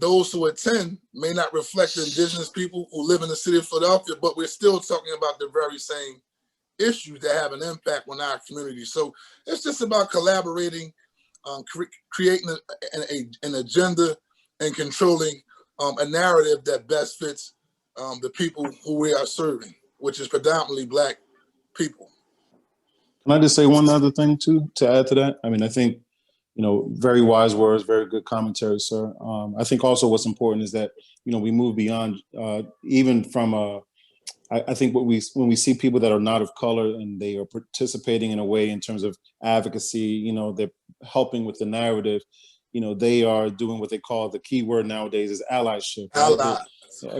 those who attend may not reflect the indigenous people who live in the city of Philadelphia, but we're still talking about the very same issues that have an impact on our community. So it's just about collaborating, creating an agenda and controlling a narrative that best fits the people who we are serving, which is predominantly Black people. Can I just say one other thing too, to add to that? I mean, I think, very wise words, very good commentary, sir. I think also what's important is that, we move beyond even from I think when we see people that are not of color and they are participating in a way in terms of advocacy, they're helping with the narrative, they are doing what they call, the key word nowadays is allyship.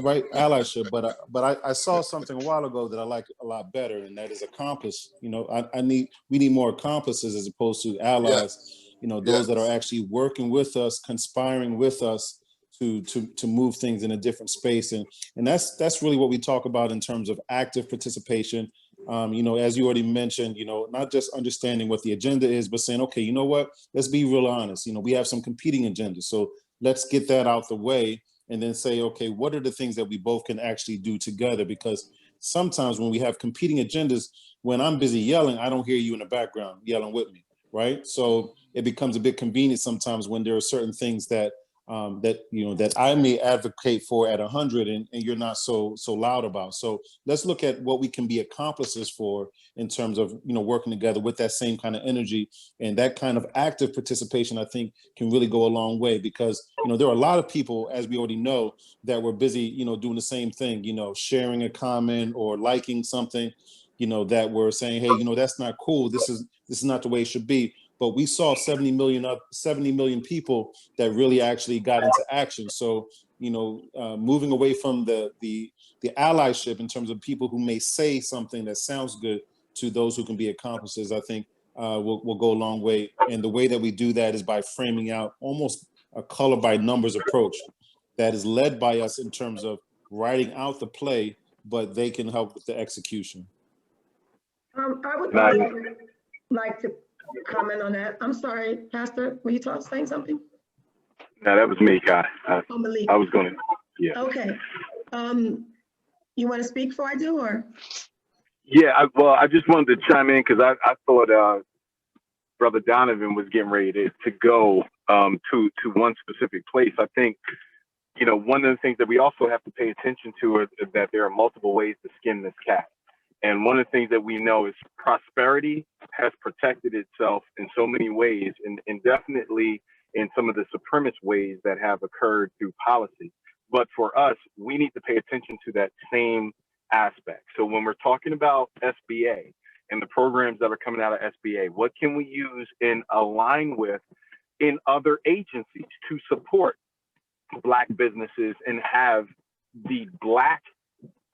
Right? Allyship. But I saw something a while ago that I like a lot better, and that is accomplice. We need more accomplices as opposed to allies. Those that are actually working with us, conspiring with us to move things in a different space. And that's really what we talk about in terms of active participation. As you already mentioned, not just understanding what the agenda is, but saying, okay, you know what, let's be real honest. We have some competing agendas. So let's get that out the way and then say, okay, what are the things that we both can actually do together? Because sometimes when we have competing agendas, when I'm busy yelling, I don't hear you in the background yelling with me, right? So it becomes a bit convenient sometimes when there are certain things that that I may advocate for at 100 and you're not so loud about. So let's look at what we can be accomplices for in terms of working together with that same kind of energy, and that kind of active participation I think can really go a long way, because there are a lot of people, as we already know, that were busy doing the same thing, sharing a comment or liking something, that were saying, hey, that's not cool, this is not the way it should be. But we saw 70 million people that really actually got into action. So, moving away from the allyship in terms of people who may say something that sounds good to those who can be accomplices, I think will go a long way. And the way that we do that is by framing out almost a color by numbers approach that is led by us in terms of writing out the play, but they can help with the execution. I would like to comment on that. I'm sorry, Pastor, were you saying something? No, that was me, Kai. I was going to, yeah. Okay. You want to speak before I do, or? Yeah, I just wanted to chime in because I thought Brother Donovan was getting ready to go to one specific place. I think, one of the things that we also have to pay attention to is that there are multiple ways to skin this cat. And one of the things that we know is prosperity has protected itself in so many ways, and definitely in some of the supremacist ways that have occurred through policy. But for us, we need to pay attention to that same aspect. So when we're talking about SBA and the programs that are coming out of SBA, what can we use and align with in other agencies to support Black businesses and have the Black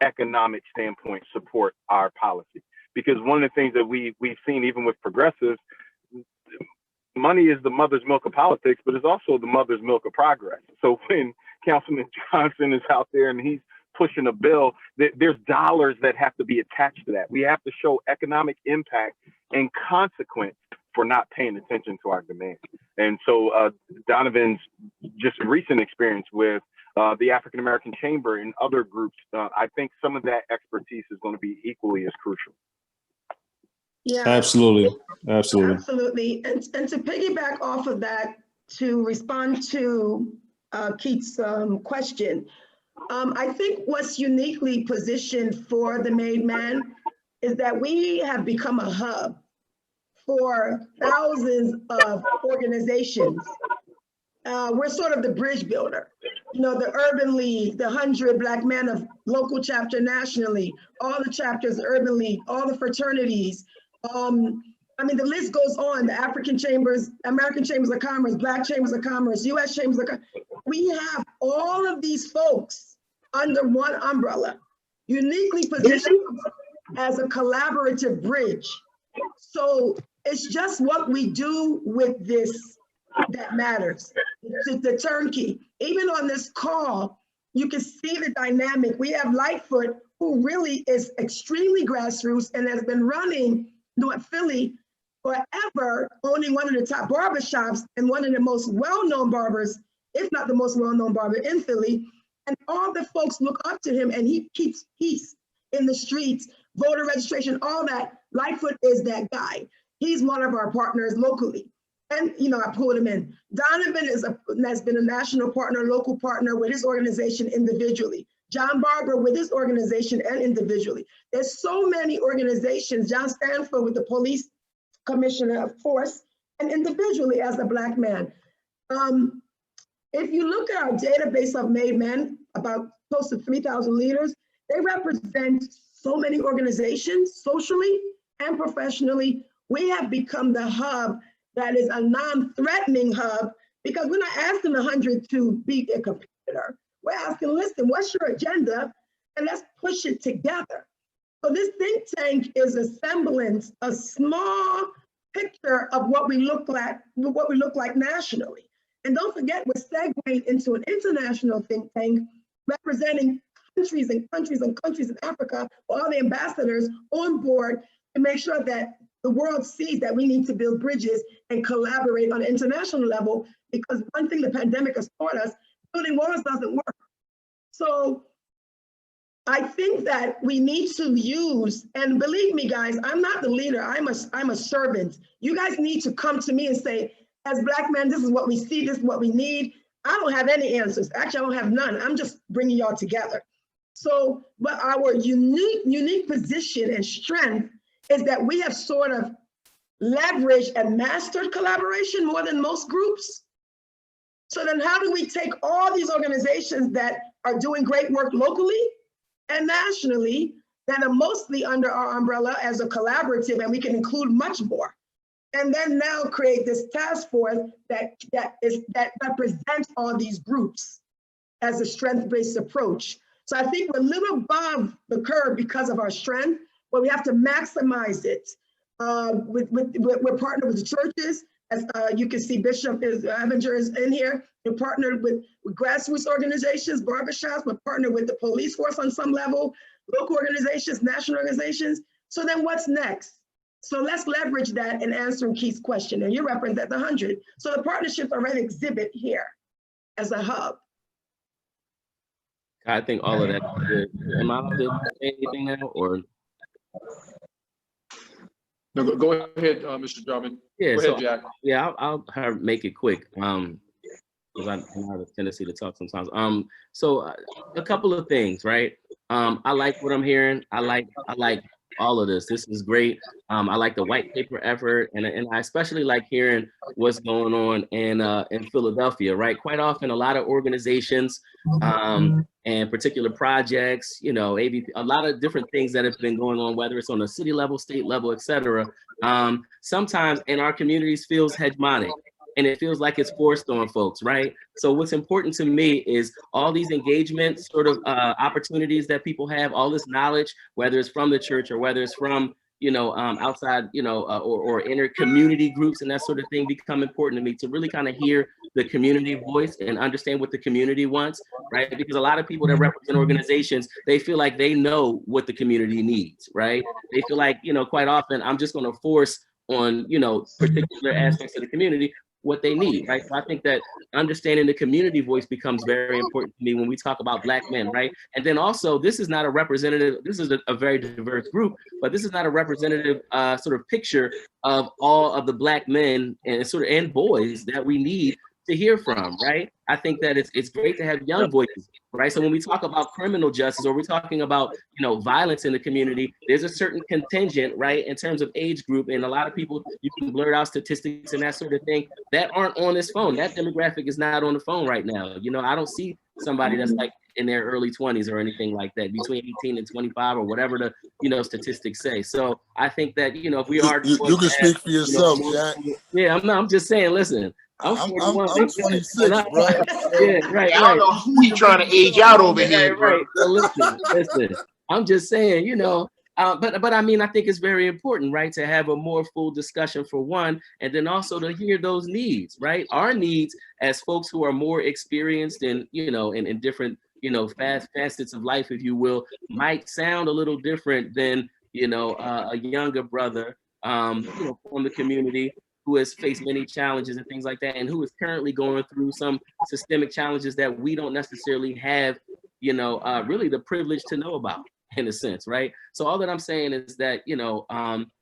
economic standpoint support our policy? Because one of the things that we've seen even with progressives, money is the mother's milk of politics, but it's also the mother's milk of progress. So when Councilman Johnson is out there and he's pushing a bill, there's dollars that have to be attached to that. We have to show economic impact and consequence for not paying attention to our demands. And so Donovan's just recent experience with the African American Chamber and other groups, I think some of that expertise is going to be equally as crucial. Yeah. Absolutely. Absolutely. Absolutely. And to piggyback off of that, to respond to Keith's question, I think what's uniquely positioned for the Made Man is that we have become a hub for thousands of organizations. We're sort of the bridge builder. You know, the Urban League, the 100 Black Men of local chapter nationally, all the chapters, Urban League, all the fraternities. I mean, the list goes on, the African Chambers, American Chambers of Commerce, Black Chambers of Commerce, US Chambers of Commerce. We have all of these folks under one umbrella, uniquely positioned as a collaborative bridge. So it's just what we do with this that matters. The turnkey. Even on this call, you can see the dynamic. We have Leifert, who really is extremely grassroots and has been running North Philly forever, owning one of the top barbershops and one of the most well-known barbers, if not the most well-known barber in Philly. And all the folks look up to him, and he keeps peace in the streets, voter registration, all that. Leifert is that guy. He's one of our partners locally. And, you know, I pulled him in. Donovan has been a national partner, local partner with his organization individually. John Barber with his organization and individually. There's so many organizations. John Stanford with the police commissioner of force, and individually as a Black man. If you look at our database of Made Men, about close to 3,000 leaders, they represent so many organizations, socially and professionally. We have become the hub that is a non-threatening hub, because we're not asking the 100 to be a competitor. We're asking, listen, what's your agenda? And let's push it together. So this think tank is a semblance, a small picture of what we look like nationally. And don't forget, we're segueing into an international think tank representing countries and countries and countries in Africa, all the ambassadors on board to make sure that the world sees that we need to build bridges and collaborate on an international level, because one thing the pandemic has taught us, building walls doesn't work. So I think that we need to use, and believe me guys, I'm not the leader, I'm a servant. You guys need to come to me and say, as Black men, this is what we see, this is what we need. I don't have any answers. Actually, I don't have none. I'm just bringing y'all together. So, but our unique position and strength is that we have sort of leveraged and mastered collaboration more than most groups. So then how do we take all these organizations that are doing great work locally and nationally that are mostly under our umbrella as a collaborative, and we can include much more, and then now create this task force that represents all these groups as a strength-based approach. So I think we're a little above the curve because of our strength, but we have to maximize it. We're partnered with the churches. As you can see, Bishop Avenger is in here. We're partnered with grassroots organizations, barbershops. We're partnered with the police force on some level, local organizations, national organizations. So then what's next? So let's leverage that in answering Keith's question. And you represent the 100. So the partnerships already exhibit here as a hub. I think all of that is good. Am I allowed to say anything now, or? No, go ahead, Mr. Drummond. Yeah, go ahead, Jack. Yeah, I'll make it quick. Because I have a tendency to talk sometimes. So a couple of things, right? I like what I'm hearing. I like all of this. This is great. I like the white paper effort, and I especially like hearing what's going on in Philadelphia, right? Quite often, a lot of organizations and particular projects, you know, a lot of different things that have been going on, whether it's on a city level, state level, et cetera. Sometimes in our communities feels hegemonic, and it feels like it's forced on folks, right? So what's important to me is all these engagement sort of opportunities that people have, all this knowledge, whether it's from the church or whether it's from, you know, outside, you know, or inner community groups and that sort of thing become important to me, to really kind of hear the community voice and understand what the community wants, right? Because a lot of people that represent organizations, they feel like they know what the community needs, right? They feel like, you know, quite often I'm just going to force on, you know, particular aspects of the community. what they need, right? So I think that understanding the community voice becomes very important to me when we talk about Black men, right? And then also, this is not a representative, this is a very diverse group, but this is not a representative sort of picture of all of the Black men and boys that we need to hear from, right? I think that it's great to have young voices, right? So when we talk about criminal justice, or we're talking about, violence in the community, there's a certain contingent, right, in terms of age group, and a lot of people, you can blurt out statistics and that sort of thing that aren't on this phone. That demographic is not on the phone right now. I don't see somebody that's like in their early 20s or anything like that, between 18 and 25 or whatever the statistics say. So I think that if we are you can speak for yourself, Jack. Yeah, I'm just saying, listen, I'm 41. I'm 26, bro. Yeah, right. I don't know who he trying to age out over here, bro. Right. So listen. I'm just saying, but I mean, I think it's very important, right, to have a more full discussion for one, and then also to hear those needs, right? Our needs as folks who are more experienced in, in different, facets of life, if you will, might sound a little different than, a younger brother, from the community who has faced many challenges and things like that, and who is currently going through some systemic challenges that we don't necessarily have, really the privilege to know about, in a sense, right? So all that I'm saying is that,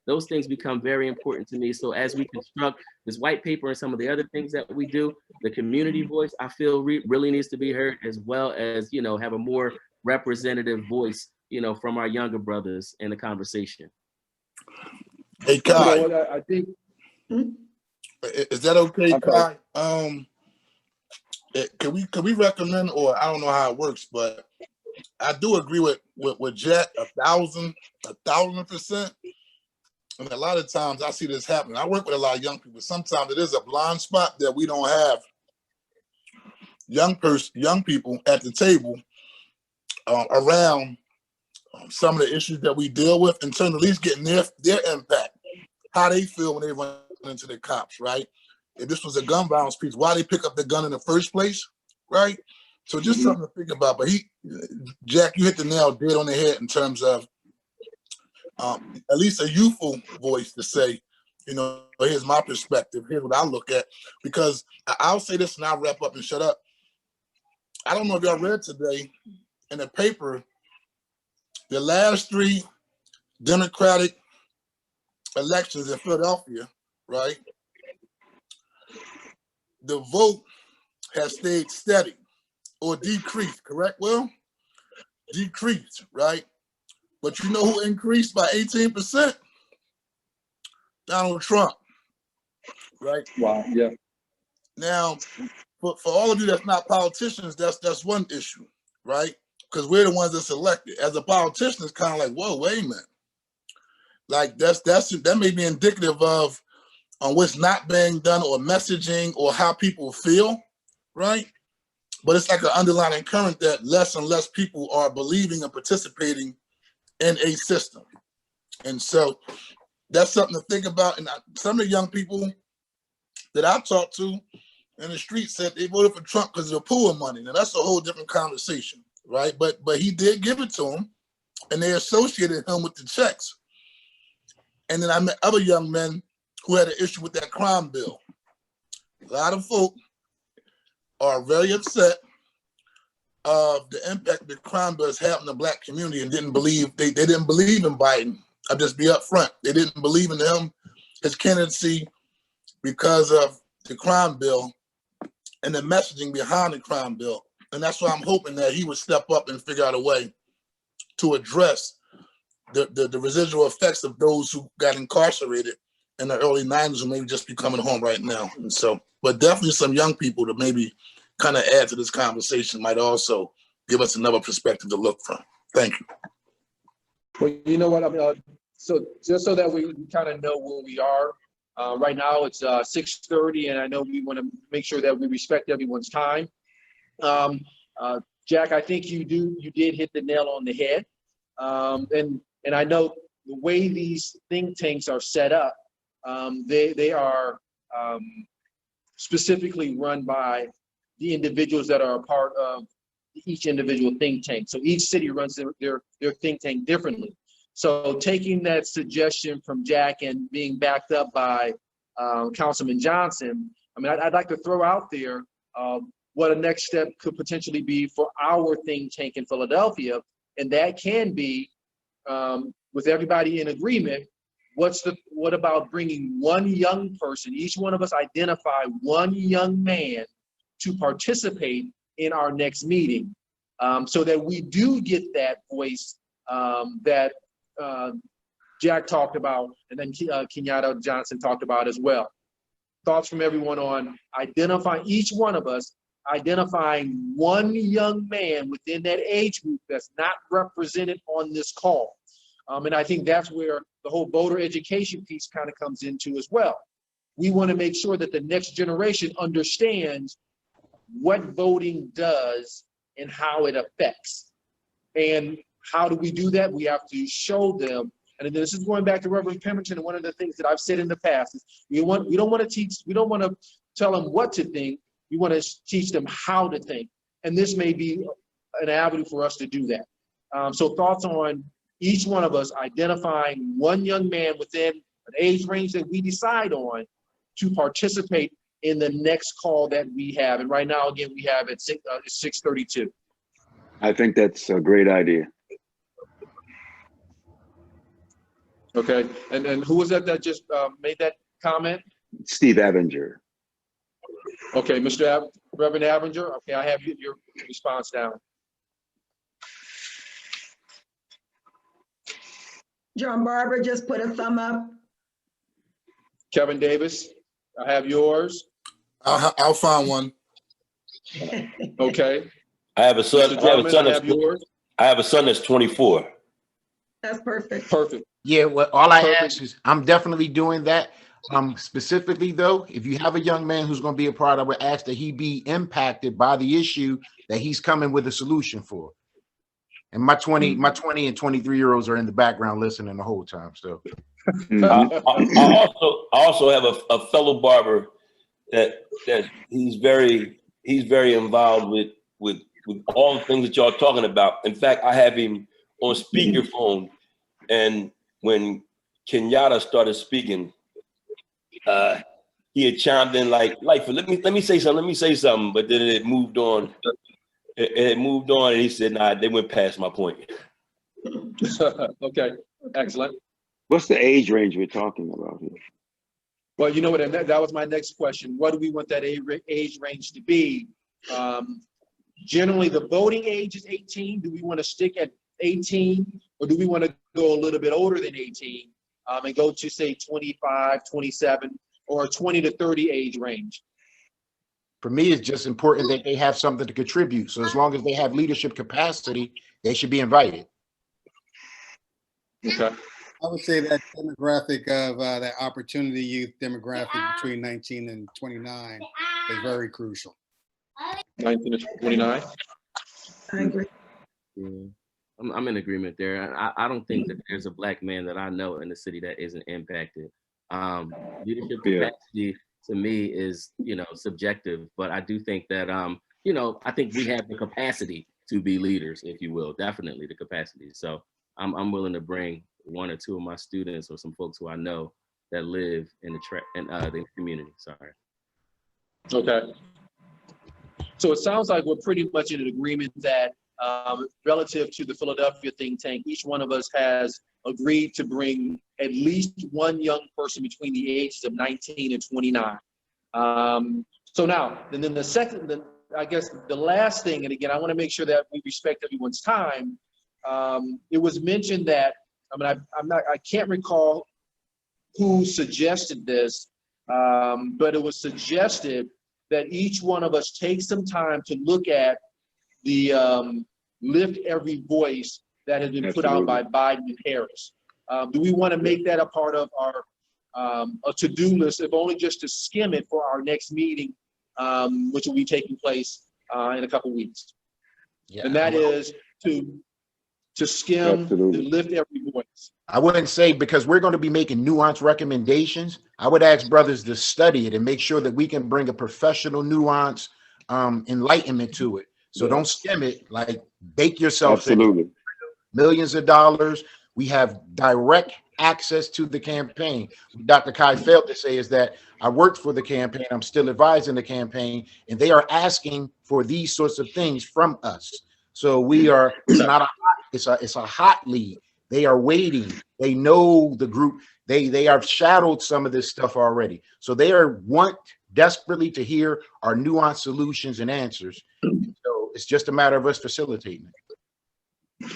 those things become very important to me. So as we construct this white paper and some of the other things that we do, the community voice, I feel really needs to be heard, as well as, have a more representative voice, from our younger brothers in the conversation. Hey, Kai. I think. Is that okay, Kai? Can we recommend, or I don't know how it works, but I do agree with Jack 1,000%. And a lot of times I see this happen. I work with a lot of young people. Sometimes it is a blind spot that we don't have young people at the table around some of the issues that we deal with, in terms of at least getting their impact, how they feel when they run into the cops, right? If this was a gun violence piece, why they pick up the gun in the first place, right? So just something to think about. But Jack, you hit the nail dead on the head in terms of at least a youthful voice to say, here's my perspective, here's what I look at. Because I'll say this and I'll wrap up and shut up. I don't know if y'all read today in the paper, the last 3 Democratic elections in Philadelphia, right? The vote has stayed steady or decreased, correct, Will? Decreased, right? But you know who increased by 18%? Donald Trump, right? Wow, yeah. Now, for all of you that's not politicians, that's one issue, right? Because we're the ones that's elected. As a politician, it's kind of like, whoa, wait a minute. Like that may be indicative of what's not being done, or messaging, or how people feel, right? But it's like an underlying current that less and less people are believing and participating in a system. And so that's something to think about. And some of the young people that I've talked to in the street said they voted for Trump because of the pool money. Now that's a whole different conversation, right? But he did give it to him, and they associated him with the checks. And then I met other young men who had an issue with that crime bill. A lot of folk are very upset of the impact the crime bill has had on the Black community, and didn't believe, they didn't believe in Biden. I'll just be upfront. They didn't believe in him, his candidacy, because of the crime bill and the messaging behind the crime bill. And that's why I'm hoping that he would step up and figure out a way to address the residual effects of those who got incarcerated in the early 90s, who maybe just be coming home right now. And so, but definitely some young people to maybe kind of add to this conversation might also give us another perspective to look from. Thank you. Well, you know what, I mean, so just so that we kind of know where we are, right now it's 6:30, and I know we want to make sure that we respect everyone's time. Jack, I think you did hit the nail on the head. And I know the way these think tanks are set up, they are specifically run by the individuals that are a part of each individual think tank. So each city runs their think tank differently. So taking that suggestion from Jack and being backed up by Councilman Johnson, I mean, I'd like to throw out there what a next step could potentially be for our think tank in Philadelphia. And that can be, with everybody in agreement, what about bringing one young person, each one of us identify one young man to participate in our next meeting, so that we do get that voice that Jack talked about, and then Kenyatta Johnson talked about as well. Thoughts from everyone on identifying, each one of us identifying one young man within that age group that's not represented on this call. And I think that's where the whole voter education piece kind of comes into as well. We want to make sure that the next generation understands what voting does and how it affects. And how do we do that? We have to show them. And this is going back to Reverend Pemberton, and one of the things that I've said in the past is we don't want to tell them what to think. We want to teach them how to think. And this may be an avenue for us to do that. So thoughts on each one of us identifying one young man within an age range that we decide on to participate in the next call that we have. And right now, again, we have at 6:32. I think that's a great idea. Okay, and who was that just made that comment? Steve Avenger. Okay, Reverend Avenger. Okay, I have your response down. John Barber just put a thumb up. Kevin Davis, I have yours. I'll find one. Okay. I have a son. I have a son that's 24. That's perfect. Perfect. Yeah, well, all I ask is I'm definitely doing that. Specifically though, if you have a young man who's going to be a part, I would ask that he be impacted by the issue that he's coming with a solution for. And my 20 and 23-year-olds are in the background listening the whole time. So I also have a fellow barber that he's very involved with all the things that y'all talking about. In fact, I have him on speakerphone, and when Kenyatta started speaking, he had chimed in like, let me say something, but then it moved on. It moved on, and he said, nah, they went past my point. Okay, excellent. What's the age range we're talking about here? Well, you know what, and that was my next question. What do we want that age range to be? Generally, the voting age is 18. Do we want to stick at 18, or do we want to go a little bit older than 18 and go to, say, 25, 27, or a 20 to 30 age range? for me, it's just important that they have something to contribute. So as long as they have leadership capacity, they should be invited. Okay. I would say that demographic of that opportunity youth demographic between 19 and 29 is very crucial. 19 to 29. I agree. Yeah. I'm in agreement there. I don't think that there's a black man that I know in the city that isn't impacted. Leadership capacity to me is, subjective, but I do think that, I think we have the capacity to be leaders, if you will, definitely the capacity. So I'm willing to bring one or two of my students or some folks who I know that live in the community. Sorry. Okay. So it sounds like we're pretty much in agreement that relative to the Philadelphia think tank, each one of us has agreed to bring at least one young person between the ages of 19 and 29. So now, and then I guess the last thing, and again, I want to make sure that we respect everyone's time. It was mentioned that, I can't recall who suggested this, but it was suggested that each one of us take some time to look at the Lift Every Voice that has been put out by Biden and Harris. Do we want to make that a part of our a to-do list, if only just to skim it for our next meeting, which will be taking place in a couple weeks? Yeah, and that is to skim the Lift Every Voice. I wouldn't say, because we're going to be making nuanced recommendations, I would ask brothers to study it and make sure that we can bring a professional nuance enlightenment to it. So don't skim it, like bake yourself in millions of dollars. We have direct access to the campaign. Dr. Kai failed to say is that I worked for the campaign, I'm still advising the campaign, and they are asking for these sorts of things from us. So we are, it's not a hot, it's a hot lead. They are waiting. They know the group. They have shadowed some of this stuff already. So they want desperately to hear our nuanced solutions and answers. So it's just a matter of us facilitating it.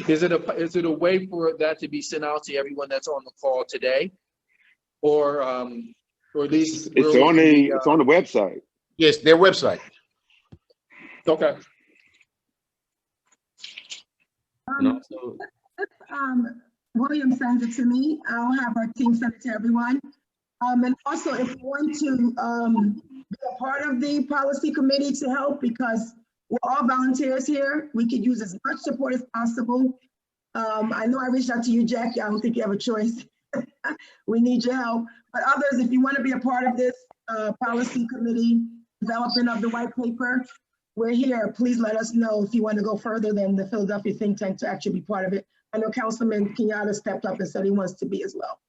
Is it a way for that to be sent out to everyone that's on the call today, or at least it's on the website? Yes, their website. Okay. William sends it to me, I'll have our team send it to everyone. And also, if you want to be a part of the policy committee to help, because we're all volunteers here, we could use as much support as possible. I know I reached out to you, Jackie. I don't think you have a choice. We need your help. But others, if you want to be a part of this policy committee, development of the white paper, we're here. Please let us know if you want to go further than the Philadelphia think tank to actually be part of it. I know Councilman Kenyatta stepped up and said he wants to be as well.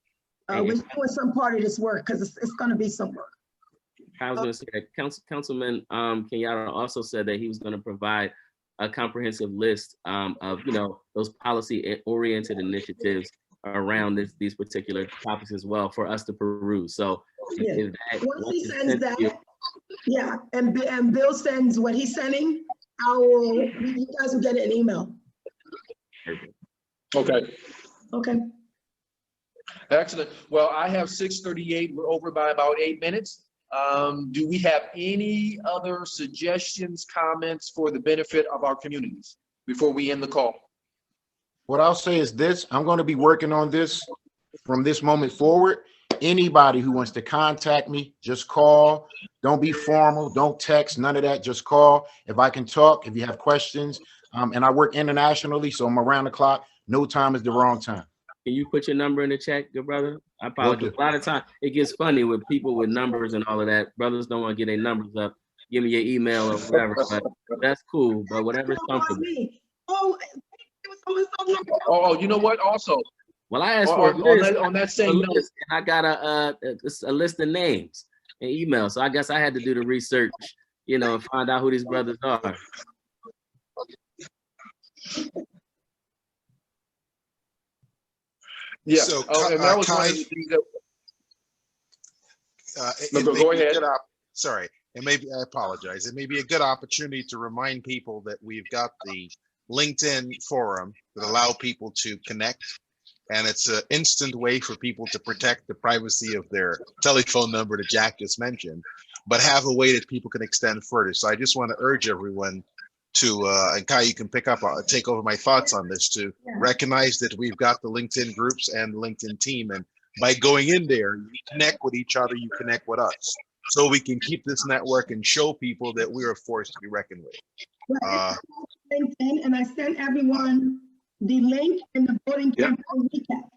We're doing some part of this work because it's going to be some work. I was going to say that Councilman Kenyatta also said that he was going to provide a comprehensive list of those policy-oriented initiatives around these particular topics as well for us to peruse. So yeah. Once he sends that, yeah, and Bill sends what he's sending, you guys will get an email. Okay. Okay. Excellent. Well, I have 6:38. We're over by about 8 minutes. Do we have any other suggestions, comments for the benefit of our communities before we end the call? What I'll say is this: I'm going to be working on this from this moment forward. Anybody who wants to contact me, just call. Don't be formal. Don't text. None of that. Just call. If I can talk, if you have questions, and I work internationally, so I'm around the clock. No time is the wrong time. Can you put your number in the chat, good brother? I apologize. A lot of time it gets funny with people with numbers and all of that. Brothers don't want to get their numbers up. Give me your email or whatever. But that's cool. But whatever's comfortable. Oh, you know what? Also, well, I asked for on that same note, and I got a list of names and emails. So I guess I had to do the research, and find out who these brothers are. Yeah. So, and that was one of the things that. Go ahead. Sorry, I apologize. It may be a good opportunity to remind people that we've got the LinkedIn forum that allow people to connect, and it's an instant way for people to protect the privacy of their telephone number that Jack just mentioned, but have a way that people can extend further. So I just want to urge everyone to, and Kai, you can take over my thoughts on this, to recognize that we've got the LinkedIn groups and LinkedIn team. And by going in there, you connect with each other, you connect with us. So we can keep this network and show people that we are a force to be reckoned with. LinkedIn, and I sent everyone the link in the voting campaign recap.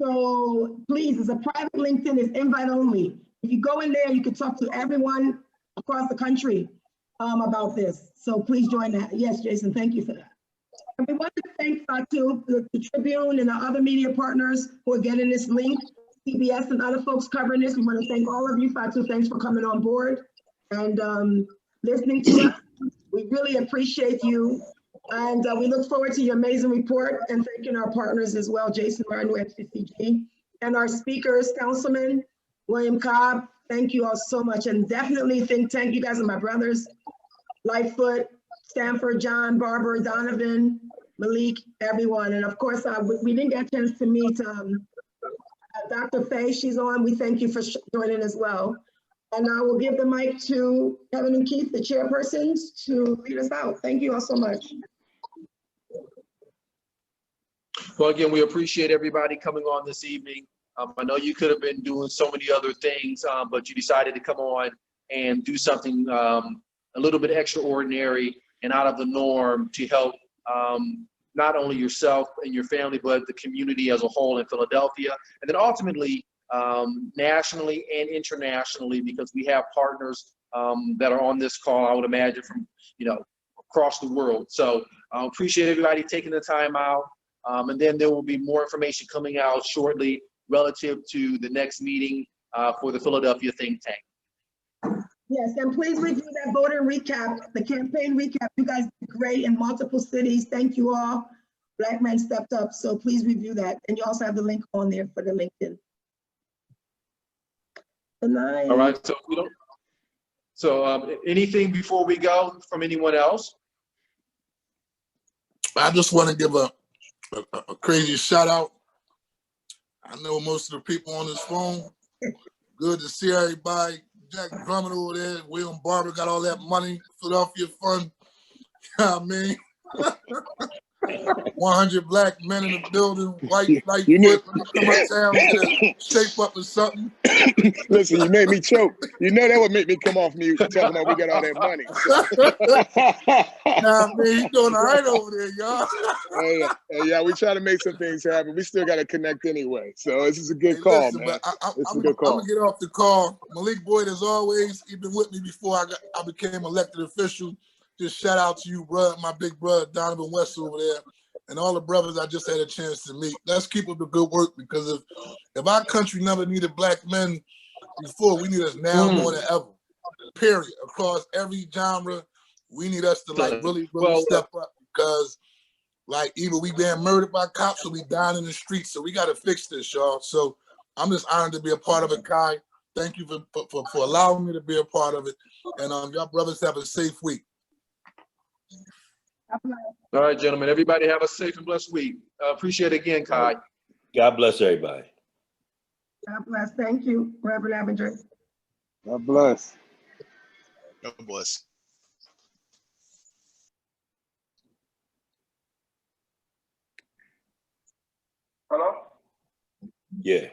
So please, it's a private LinkedIn, it's invite only. If you go in there, you can talk to everyone across the country about this. So please join that. Yes, Jason, thank you for that. And we want to thank Fatu, the Tribune and our other media partners who are getting this link, CBS and other folks covering this. We want to thank all of you, Fatu. Thanks for coming on board and listening to us. We really appreciate you. And we look forward to your amazing report, and thanking our partners as well, Jason Martin with FCCG, and our speakers, Councilman William Cobb. Thank you all so much. And definitely think tank, you guys are my brothers. Leifert, Stanford, John, Barbara, Donovan, Malik, everyone. And of course, we didn't get a chance to meet Dr. Faye, she's on. We thank you for joining as well. And I will give the mic to Kevin and Keith, the chairpersons, to lead us out. Thank you all so much. Well, again, we appreciate everybody coming on this evening. I know you could have been doing so many other things, but you decided to come on and do something a little bit extraordinary and out of the norm to help not only yourself and your family, but the community as a whole in Philadelphia. And then ultimately, nationally and internationally, because we have partners that are on this call, I would imagine from, across the world. So I appreciate everybody taking the time out. And then there will be more information coming out shortly relative to the next meeting for the Philadelphia think tank. Yes, and please review that voter recap, the campaign recap. You guys did great in multiple cities. Thank you all. Black men stepped up, so please review that. And you also have the link on there for the LinkedIn. Good night. All right, so we don't. So anything before we go from anyone else? I just want to give a crazy shout out. I know most of the people on this phone. Good to see everybody. Jack Drummond over there, William Barber got all that money, Philadelphia Fund. You know what I mean? 100 black men in the building, white Leifert, come uptown, get a shape up or something. Listen, you made me choke. You know that would make me come off mute talking about we got all that money. Nah, man, he's doing all right over there, y'all. Yeah, we try to make some things happen. We still got to connect anyway. So this is a good call, listen, man. It's a I'm good call. gonna get off the call. Malik Boyd, as always, he's been with me before I became elected official. Just shout out to you, bro, my big brother Donovan West over there, and all the brothers I just had a chance to meet. Let's keep up the good work, because if our country never needed black men before, we need us now more than ever. Period. Across every genre, we need us to really step up, because either we being murdered by cops or we dying in the streets. So we got to fix this, y'all. So I'm just honored to be a part of it, Kai. Thank you for allowing me to be a part of it. And y'all brothers have a safe week. All right, gentlemen, everybody have a safe and blessed week. Appreciate it again, Kai. God bless everybody. God bless. Thank you, Reverend Abinger. God bless. God bless. Hello? Yeah.